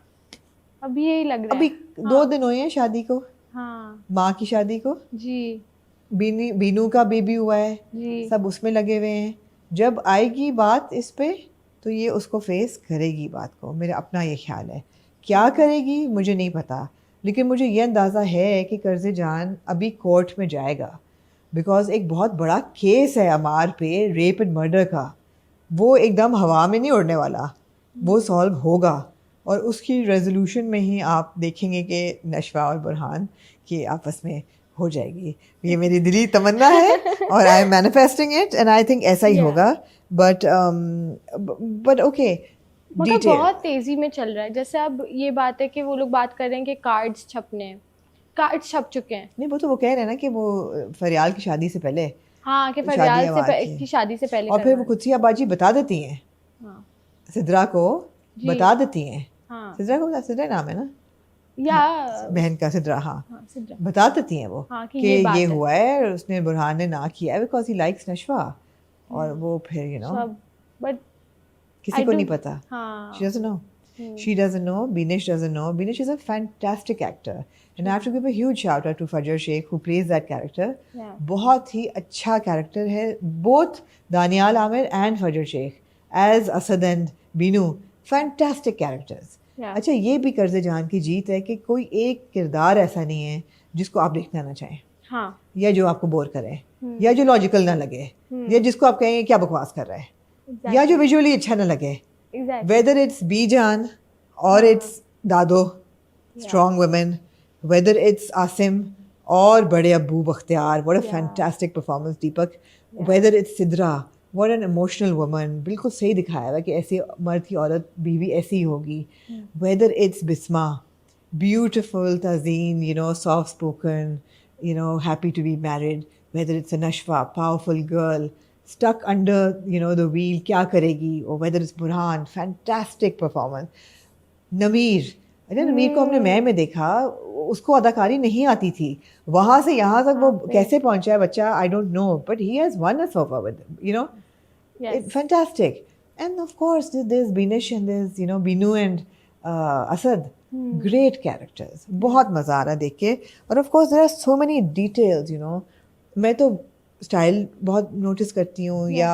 अभी यही लग रहा है. अभी 2 दिन हुए हैं शादी को, हाँ माँ की शादी को. जी बीनू का बेबी हुआ है, जी. सब उसमें लगे हुए हैं. जब आएगी बात इस पे तो ये उसको फेस करेगी बात को. मेरा अपना ये ख्याल है. क्या करेगी मुझे नहीं पता, लेकिन मुझे ये अंदाज़ा है कि कर्ज़े जान अभी कोर्ट में जाएगा. बिकॉज एक बहुत बड़ा केस है अमार पे, रेप एंड मर्डर का. वो एकदम हवा में नहीं उड़ने वाला, वो सॉल्व होगा. और उसकी रेजोल्यूशन में ही आप देखेंगे कि नशवा और बुरहान की आपस में हो जाएगी. ये मेरी दिली तमन्ना है और I am manifesting it and I think ऐसा ही होगा. बट ओके, मगर बहुत तेजी में चल रहा है. जैसे अब ये बात है कि वो लोग बात कर रहे हैं कि कार्ड्स छपने हैं, कार्ड्स छप चुके हैं. नहीं, वो तो वो कह रहे हैं ना कि वो फरियाल की शादी से पहले, हाँ कि फरियाल की शादी से पहले. और फिर वो खुद सी आबाजी बता देती हैं. हाँ. सिद्रा को बता देती हैं. हाँ. सिद्रा नाम है ना, या बहन का सिद्रा. हाँ, हाँ सिद्रा. बता देती हैं वो हाँ, कि ये हुआ है और उसने बुरहान ने ना किया है बिकॉज ही लाइक्स नशवा. और वो फिर यू नो बट किसी को नहीं पता. हाँ. She doesn't know. She doesn't know. Binish doesn't know. Binish is a fantastic actor. And I have to give a huge shout out to Fajr Sheikh who plays that character. Yeah. बहुत ही अच्छा character है. Both Danial Amir and Fajr Sheikh as Asad and Binu. Fantastic characters. Yeah. अच्छा, ये भी कर्ज़े जान की जीत है कि कोई एक किरदार ऐसा नहीं है जिसको आप देखना ना चाहें. हाँ. या जो आपको बोर करे, या जो लॉजिकल ना लगे, या जिसको आप कहेंगे क्या बकवास कर रहा है, या जो विजुअली अच्छा ना लगे. Exactly. Whether it's Bijan or it's Dado, strong women, whether it's Asim or Bade Abbu Bakhtiar, what a fantastic performance, Deepak. Whether it's Sidra, what an emotional woman, बिल्कुल सही दिखाया है कि ऐसे मर्द की औरत बीवी ऐसी ही होगी. Whether it's Bisma, beautiful Tazeen, you know, soft spoken, you know, happy to be married. Whether it's a Nashwa, powerful girl, stuck under, you know, the wheel, क्या करेगी. or whether it's Burhan, fantastic performance. नमीर, अरे नमीर को हमने मैं में देखा, उसको अदाकारी नहीं आती थी. वहाँ से यहाँ तक वो कैसे पहुँचा है बच्चा, I don't know, but he has won us over with, you know. Yes. Fantastic. And of course there's Binish and there's, you know, Binu and Asad. Great characters. बहुत मज़ा आ रहा है देख के. और of course there are so many details, you know. मैं तो style बहुत नोटिस करती हूँ, या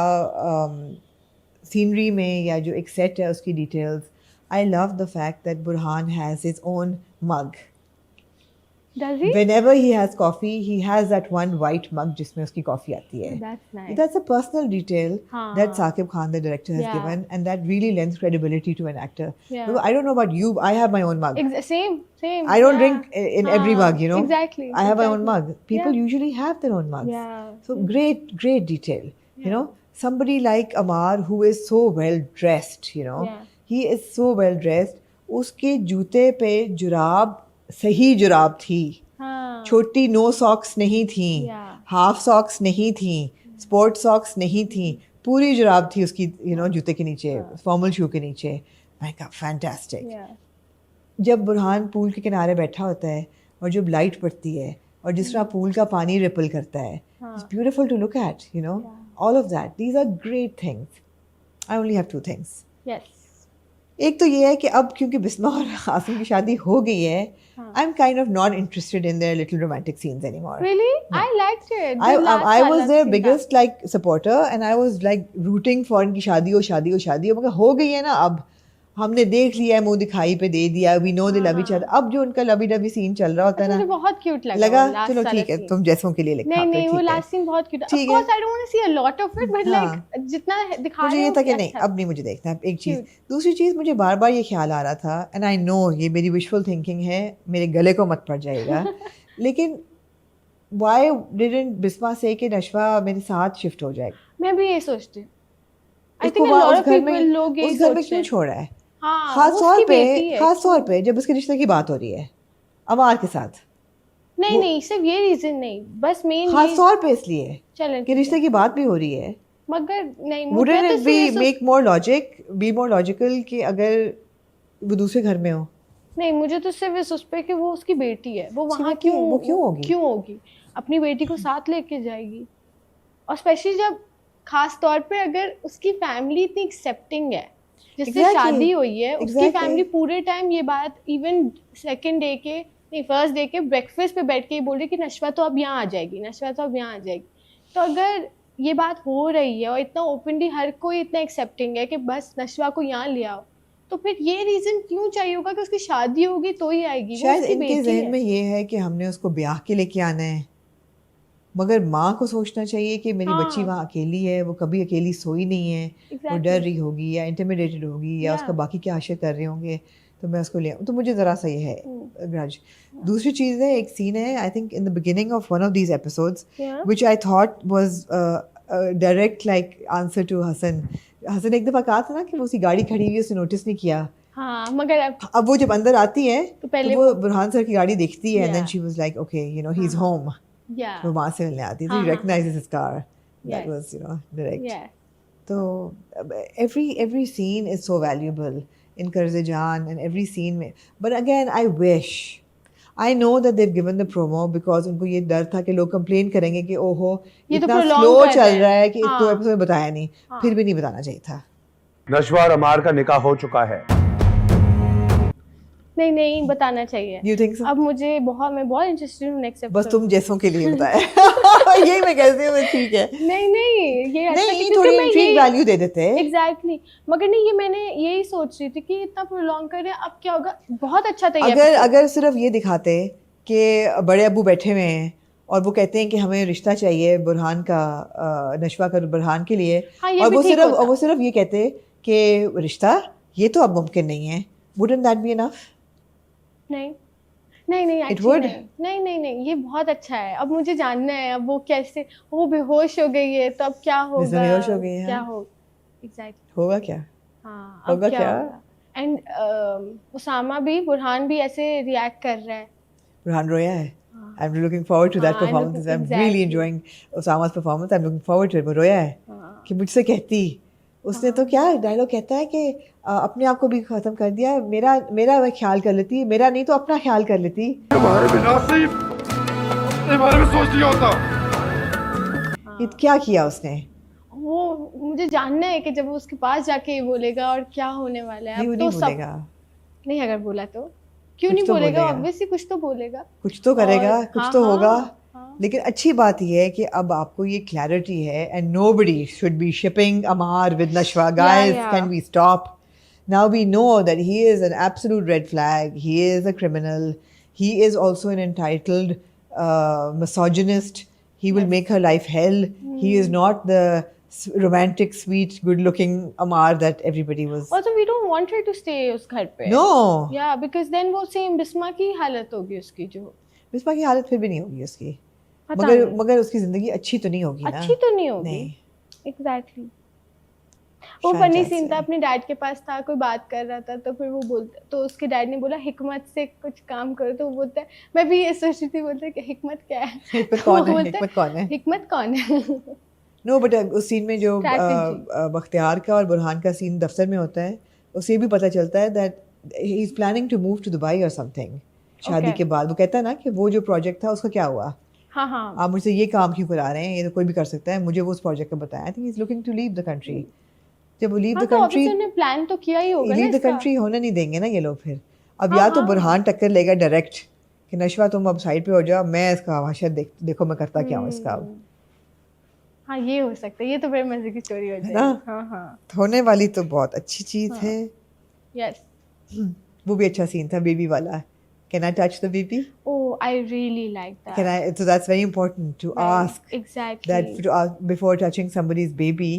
सीनरी में, या जो एक सेट है उसकी details. I love the fact that Burhan has his own mug. Does he? Whenever he has coffee, he has that one white mug जिसमें उसकी कॉफ़ी आती है. That's nice. That's a personal detail हाँ. that Saqib Khan, the director, has Yeah. given, and that really lends credibility to an actor. Yeah. Because I don't know about you, I have my own mug. Same. I don't Yeah. drink in every mug, you know. Exactly. I have my own mug. People Yeah. usually have their own mugs. Yeah. So great detail. You know, somebody like Amar who is so well dressed, you know. Yeah. He is so well dressed. उसके जूते पे जुराब सही जुराब थी. हाँ. छोटी no socks नहीं थी, Yeah. Half socks नहीं थी, स्पोर्ट सॉक्स नहीं थी, पूरी जुराब थी उसकी, यू नो, जूते के नीचे, फॉर्मल शू के नीचे. मैं कहा फैंटास्टिक. Yeah. जब बुरहान पूल के किनारे बैठा होता है और जब लाइट पड़ती है और जिस तरह पूल का पानी रिपल करता है, it's beautiful to look at, you know. All of that, these are great things. I only have 2 things. Yes. एक तो ये है कि अब क्योंकि बिस्मा और आसिम की शादी हो गई है, I am kind of not interested in their little romantic scenes anymore. Really? I liked it. I was their biggest like supporter and I was like rooting for इनकी शादी हो. मगर हो गई है ना, अब हमने देख लिया है, मुंह दिखाई पे दे दिया, we know they love each other. अब जो उनका लवी डबी सीन चल रहा होता है मुझे ना, बहुत क्यूट लगा लगा वो last चलो सारा ठीक है, scene। तुम जैसों के लिए लिखा नहीं फिर नहीं, वो ठीक है। लास्ट सीन बहुत क्यूट है। ठीक ऑफ है। Course I don't want to see a lot of it, but हाँ। लाइक जितना दिखा मुझे रहे ये हैं था वो कि नहीं, अच्छा अब नहीं मुझे देखना है एक चीज़। Cute। दूसरी चीज़, मुझे बार बार ये ख्याल आ रहा था, एंड आई नो ये मेरी विशफुल थिंकिंग है, मेरे गले को मत पड़ जाएगा, लेकिन वाई डिडंट बिस्मा से कि नशवा मेरे साथ शिफ्ट हो जाएगा? मैं भी ये सोचती हूँ। आई उसको थिंक अ वहाँ लॉट उस ऑफ घर पीपल में, लोग यही उस घर में सोचते क्यों हैं। छोड़ा है? हाँ, खास वो तौर उसकी पे, बेटी है। खास तौर पे जब उसके रिश्ते की बात हो रही है अमार के साथ। नहीं वो- नहीं, सिर्फ ये रीजन नहीं, बस मेन खास ये तौर पे इसलिए चलें कि रिश्ते की बात भी हो रही है। मगर नहीं, मैं वुडंट तो इट बी सिर्फ मेक मोर लॉजिकल कि अगर वो दूसरे घर में हो? नहीं, मुझे तो सिर्फ इस उस पे कि वो उसकी बेटी है, वो उसकी वहाँ बेटी है, वो क्यों होगी? क्यों होगी? अपनी बेटी को साथ लेके जाएगी, और स्पेशली जब खास तौर पे अगर उसकी फैमिली इतनी एक्सेप्टिंग है, जिससे Exactly. शादी हुई है, उसकी Exactly. फैमिली पूरे टाइम ये बात, इवन सेकंड डे के नहीं, फर्स्ट डे के ब्रेकफास्ट पे बैठ के ये बोल रही कि नशवा तो अब यहाँ आ जाएगी, नशवा तो अब यहाँ आ जाएगी। तो अगर ये बात हो रही है और इतना ओपनली हर कोई इतना एक्सेप्टिंग है कि बस नशवा को यहाँ ले आओ, तो फिर ये रीजन क्यों चाहिए होगा कि उसकी शादी होगी तो ही आएगी? वो शायद उसकी इनके बेटी जहन है। में ये है कि हमने उसको ब्याह के लेके आना है, मगर माँ को सोचना चाहिए कि मेरी हाँ। बच्ची वहाँ अकेली है, वो कभी अकेली सोई नहीं है, वो Exactly. डर रही होगी या इंटिमिडेटेड होगी या Yeah. उसका बाकी क्या आशिक कर रहे होंगे, तो मैं उसको ले आऊँ। तो मुझे ज़रा सा ये है ग्रज। दूसरी चीज़ है, एक सीन है I think in the beginning of one of these episodes Yeah. Which I thought was direct like answer to Hasan. Hasan एक दफ़ा कहा था ना कि वो उसकी गाड़ी खड़ी हुई, उसने नोटिस नहीं किया। हाँ, मगर अब वो जब अंदर आती है तो पहले तो वो बुरहान सर की गाड़ी देखती है, and then Yeah. She was like okay you know he is home. या वो वहाँ से मिलने आती है, तो हाँ, he हाँ, recognizes his car. That Yes. was, you know, direct. या So every scene is so valuable in Karzajan, and every scene में. But again, I wish. I know that they've given the promo because उनको ये डर था कि लोग complain करेंगे कि ओहो ये तो इतना prolong स्लो कर रहे चल हैं। रहा है कि हाँ। 2 एपिसोड में बताया नहीं, हाँ। फिर भी नहीं बताना चाहिए था। नशवा और अमार का निकाह हो चुका है। नहीं नहीं, बताना चाहिए। You think so? अब मैं बहुत इंटरेस्टेड हूँ नेक्स्ट बस एपिसोड। तुम जैसों के लिए बताया। यही मैं कहती हूँ, ठीक है। नहीं ये अच्छा नहीं, क्योंकि थोड़ी मैं इंट्रीग ये- वैल्यू दे देते हैं। एग्जैक्टली मगर नहीं, ये मैंने यही सोच रही थी कि इतना प्रोलॉन्ग कर रहे हैं, अब क्या होगा? बहुत अच्छा था ये अगर episode। अगर सिर्फ ये दिखाते कि बड़े अब्बू बैठे हुए हैं और वो कहते हैं कि हमें रिश्ता चाहिए बुरहान का, नशवा का बुरहान के लिए, हाँ, ये और भी ठीक होता। वो सिर्फ ये कहते कि रिश्ता ये तो अब मुमकिन नहीं है, वुडंट दैट बी इनफ? नहीं It actually would? नहीं, ये बहुत अच्छा है। अब मुझे जानना है अब वो कैसे, वो बेहोश हो गई है तो अब क्या होगा? बेहोश हो गई है, क्या हाँ। हो एग्जैक्टली होगा क्या? हाँ, होगा अब क्या क्या? होगा? एंड उसामा भी, बुरहान भी ऐसे रिएक्ट कर रहा है। बुरहान रोया है। I'm looking forward to that हाँ, I'm performance. looking- I'm really exactly. enjoying Osama's performance. I'm looking forward to it. वो रोया है हाँ। कि मुझसे कहती, उसने तो क्या डायलॉग कहता है कि अपने आप को भी खत्म कर दिया, मेरा वह ख्याल कर लेती, मेरा नहीं तो अपना ख्याल कर लेती। ये क्या किया उसने? वो मुझे जानना है कि जब वो उसके पास जाके ये बोलेगा और क्या होने वाला है। नहीं, वो अब नहीं तो बोलेगा, नहीं, अगर बोला तो क्यों कुछ नहीं तो बोलेगा? बोलेगा। ऑब्वियसली कुछ तो बोलेगा। कुछ तो करेगा, और- कुछ हाँ, तो हाँ, होगा। हाँ। लेकिन अच्छी बात यह है कि अब आपको ये क्लैरिटी है, and nobody should be shipping Ammar with Nashwa. Guys, yeah. Can we stop? Now we know that he is an absolute red flag. He is a criminal. He is also an entitled misogynist. He will make her life hell. He is not the romantic, sweet, good-looking Amar that everybody was. Also, we don't want her to stay उस घर पे। No. Yeah, because then वो same Bisma की हालत होगी उसकी, जो बिस्मा की हालत फिर भी नहीं होगी उसकी, पता मगर नहीं। मगर उसकी जिंदगी अच्छी तो नहीं होगी ना। अच्छी तो नहीं होगी। नहीं। एग्जैक्टली वो शायद फनी जैसे। सीन था, अपने डैड के पास था, कोई बात कर रहा था तो फिर वो बोलता, तो उसके डैड ने बोला हिकमत से कुछ काम करो, तो वो बोलता है, मैं भी ये सोच रही थी, बोलते कि हिकमत क्या है? हिकमत तो कौन वो है? बोलता हिकमत कौन है? हिकमत कौन है? नो बट उस सीन में जो Strategy. बख्तियार का और बुरहान का सीन दफ्तर में होता है, उससे ये भी पता चलता है that he is planning to move to Dubai और समथिंग शादी Okay. के बाद। वो कहता है ना कि वो जो प्रोजेक्ट था उसका क्या हुआ, हाँ हाँ आप मुझसे ये काम क्यों करा रहे हैं, ये तो कोई भी कर सकता है, मुझे वो उस प्रोजेक्ट का बताया। I think he is looking to leave the country. जब वो लीव हाँ, द तो कंट्री, ऑफिसर ने प्लान तो किया ही होगा ना लीव द इसका। कंट्री होने नहीं देंगे ना ये लोग फिर। अब हाँ, या तो हाँ। बुरहान टक्कर लेगा डायरेक्ट कि नशवा तुम अब साइड पे हो जाओ, मैं इसका वहशत देखो मैं करता क्या हूँ इसका। अब हाँ, ये हो सकता है, ये तो बड़े मजे की स्टोरी हो जाएगी। ना? हाँ हाँ होने वाली तो बहुत अच्छी चीज़ है। Yes. वो भी अच्छा सीन था बेबी वाला. Can I touch the baby? Oh, I really like that. Can I? So that's very important to Right. ask Exactly. that to ask before touching somebody's baby.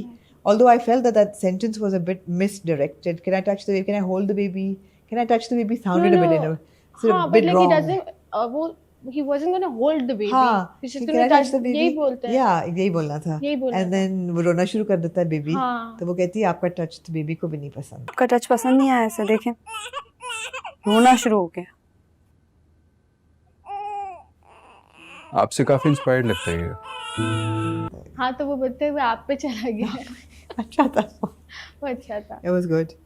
Although I felt that that sentence was a bit misdirected. Can I touch the baby? Can I hold the baby? Can I touch the baby? Sounded a bit in a sort of हाँ, bit but like wrong. he doesn't. He wasn't gonna hold the baby. हाँ, He's just can gonna I touch the baby? यही बोलते हैं. Yeah, यही बोलना था. यही बोलना And था. then वो रोना शुरू कर देता है बेबी. हाँ. तो वो कहती है आपका टच तो बेबी को भी नहीं पसंद. आपका टच पसंद नहीं आया ऐसे देखें रोना शुरू हो गया. आपसे काफ़ी इंस्पायर्ड लगता है ये. हाँ तो वो बोलते हुए आप पे चला गया. अच्छा था. वो अच्छा था. It was good.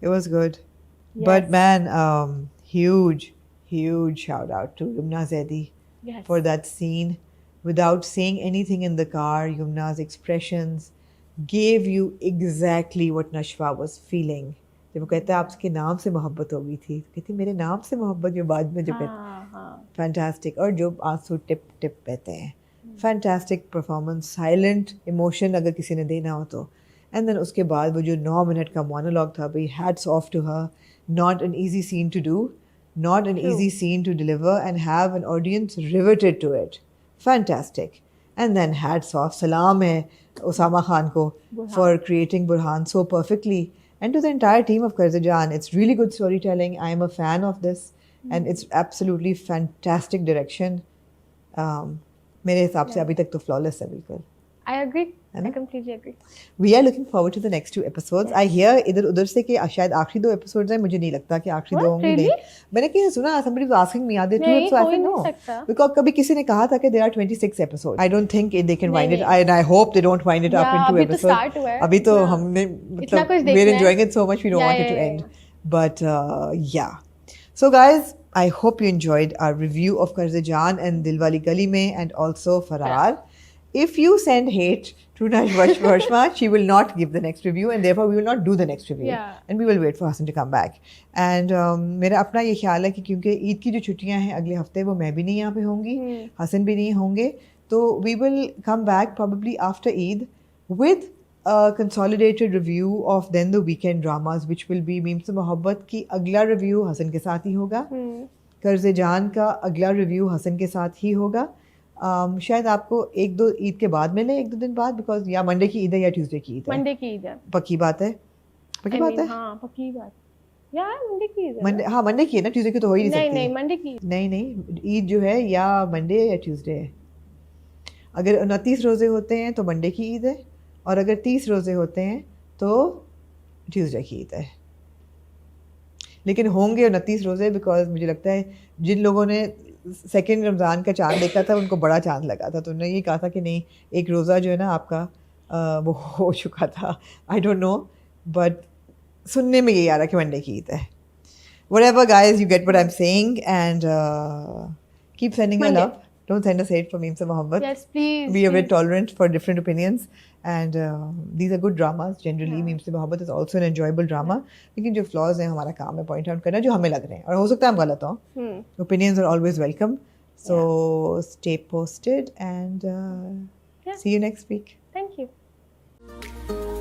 It was good. But man, huge shout out to Yumna Zaidi for that scene. Without saying anything in the car, Yumna's expressions gave you exactly what Nashwa was feeling. जब वो कहता है आपके नाम से मोहब्बत हो गई थी, कहती मेरे नाम से मोहब्बत जो बाद में जो कहते फैंटास्टिक. और जो आंसू टिप टिप बहते हैं, फैंटास्टिक परफॉर्मेंस, साइलेंट इमोशन अगर किसी ने देना हो तो. एंड देन उसके बाद वो जो 9 मिनट का मोनोलॉग था भाई, hats off to her. Not an easy scene to do, not an easy scene to deliver and have an audience riveted to it. Fantastic. And then hats off, salam hai Osama Khan ko for creating Burhan so perfectly, and to the entire team of Karzajan. It's really good storytelling. I am a fan of this, and it's absolutely fantastic direction. मेरे हिसाब से अभी तक तो flawless है बिल्कुल. I agree. I completely agree. We are looking forward to the next 2 episodes. I hear इधर उधर से कि शायद आखिरी 2 episodes हैं. मुझे नहीं लगता कि आखिरी 2 होंगे. नहीं. मैंने कहीं सुना, somebody was asking me, are there 2 episodes? I said no. Because कभी किसी ने कहा था कि there are 26 episodes. I don't think they can wind it. And I hope they don't wind it up in 2 episodes. अभी तो start हुआ है. अभी तो हमने मतलब we're enjoying it so much we don't want it to end. But yeah. So guys, I hope you enjoyed our review of Karzajan and Dilwali Gali Mein and also Farar. If you send hate to Nashwa Vershma, she will not give the next review, and therefore we will not do the next review. And we will wait for Hasan to come back. And मेरा अपना ये ख्याल है कि क्योंकि ईद की जो छुट्टियां हैं अगले हफ्ते, वो मैं भी नहीं यहाँ पे होंगी, हसन भी नहीं होंगे, तो we will come back probably after Eid with a consolidated review of then the weekend dramas, which will be meme से मोहब्बत की अगला review हसन के साथ ही होगा, कर्ज़े जान का अगला review हसन के साथ ही होगा. शायद आपको 1-2 ईद के बाद मिले, 1-2 दिन बाद, बिकॉज या मंडे की ईद है या ट्यूसडे की ईद है. मंडे की ईद है. पक्की बात है. पक्की बात है. हाँ पक्की बात. यार मंडे की ईद है. मंडे, हाँ मंडे की है ना, ट्यूसडे की तो हो ही नहीं सकती. नहीं मंडे की. नहीं ईद जो है या मंडे या ट्यूसडे है. अगर 29 रोजे होते हैं तो मंडे की ईद है, और अगर 30 रोजे होते हैं तो ट्यूसडे की ईद है. लेकिन होंगे 29 रोजे, बिकॉज मुझे लगता है जिन लोगों ने सेकेंड रमज़ान का चांद देखा था उनको बड़ा चांद लगा था, तो उन्होंने ये कहा था कि नहीं एक रोज़ा जो है ना आपका वो हो चुका था. आई डोंट नो, बट सुनने में यही आ रहा कि मंडे की ईद है. Whatever guys, you get what I'm saying, and keep sending your love. Don't send us hate for memes of Mohammed. Yes, please. We are very tolerant for different opinions, and these are good dramas. Generally, memes of Mohammed is also an enjoyable drama. लेकिन जो flaws हैं हमारा काम है point out करना जो हमें लग रहे हैं, और हो सकता है हम गलत हों. Opinions are always welcome. So stay posted, and see you next week. Thank you.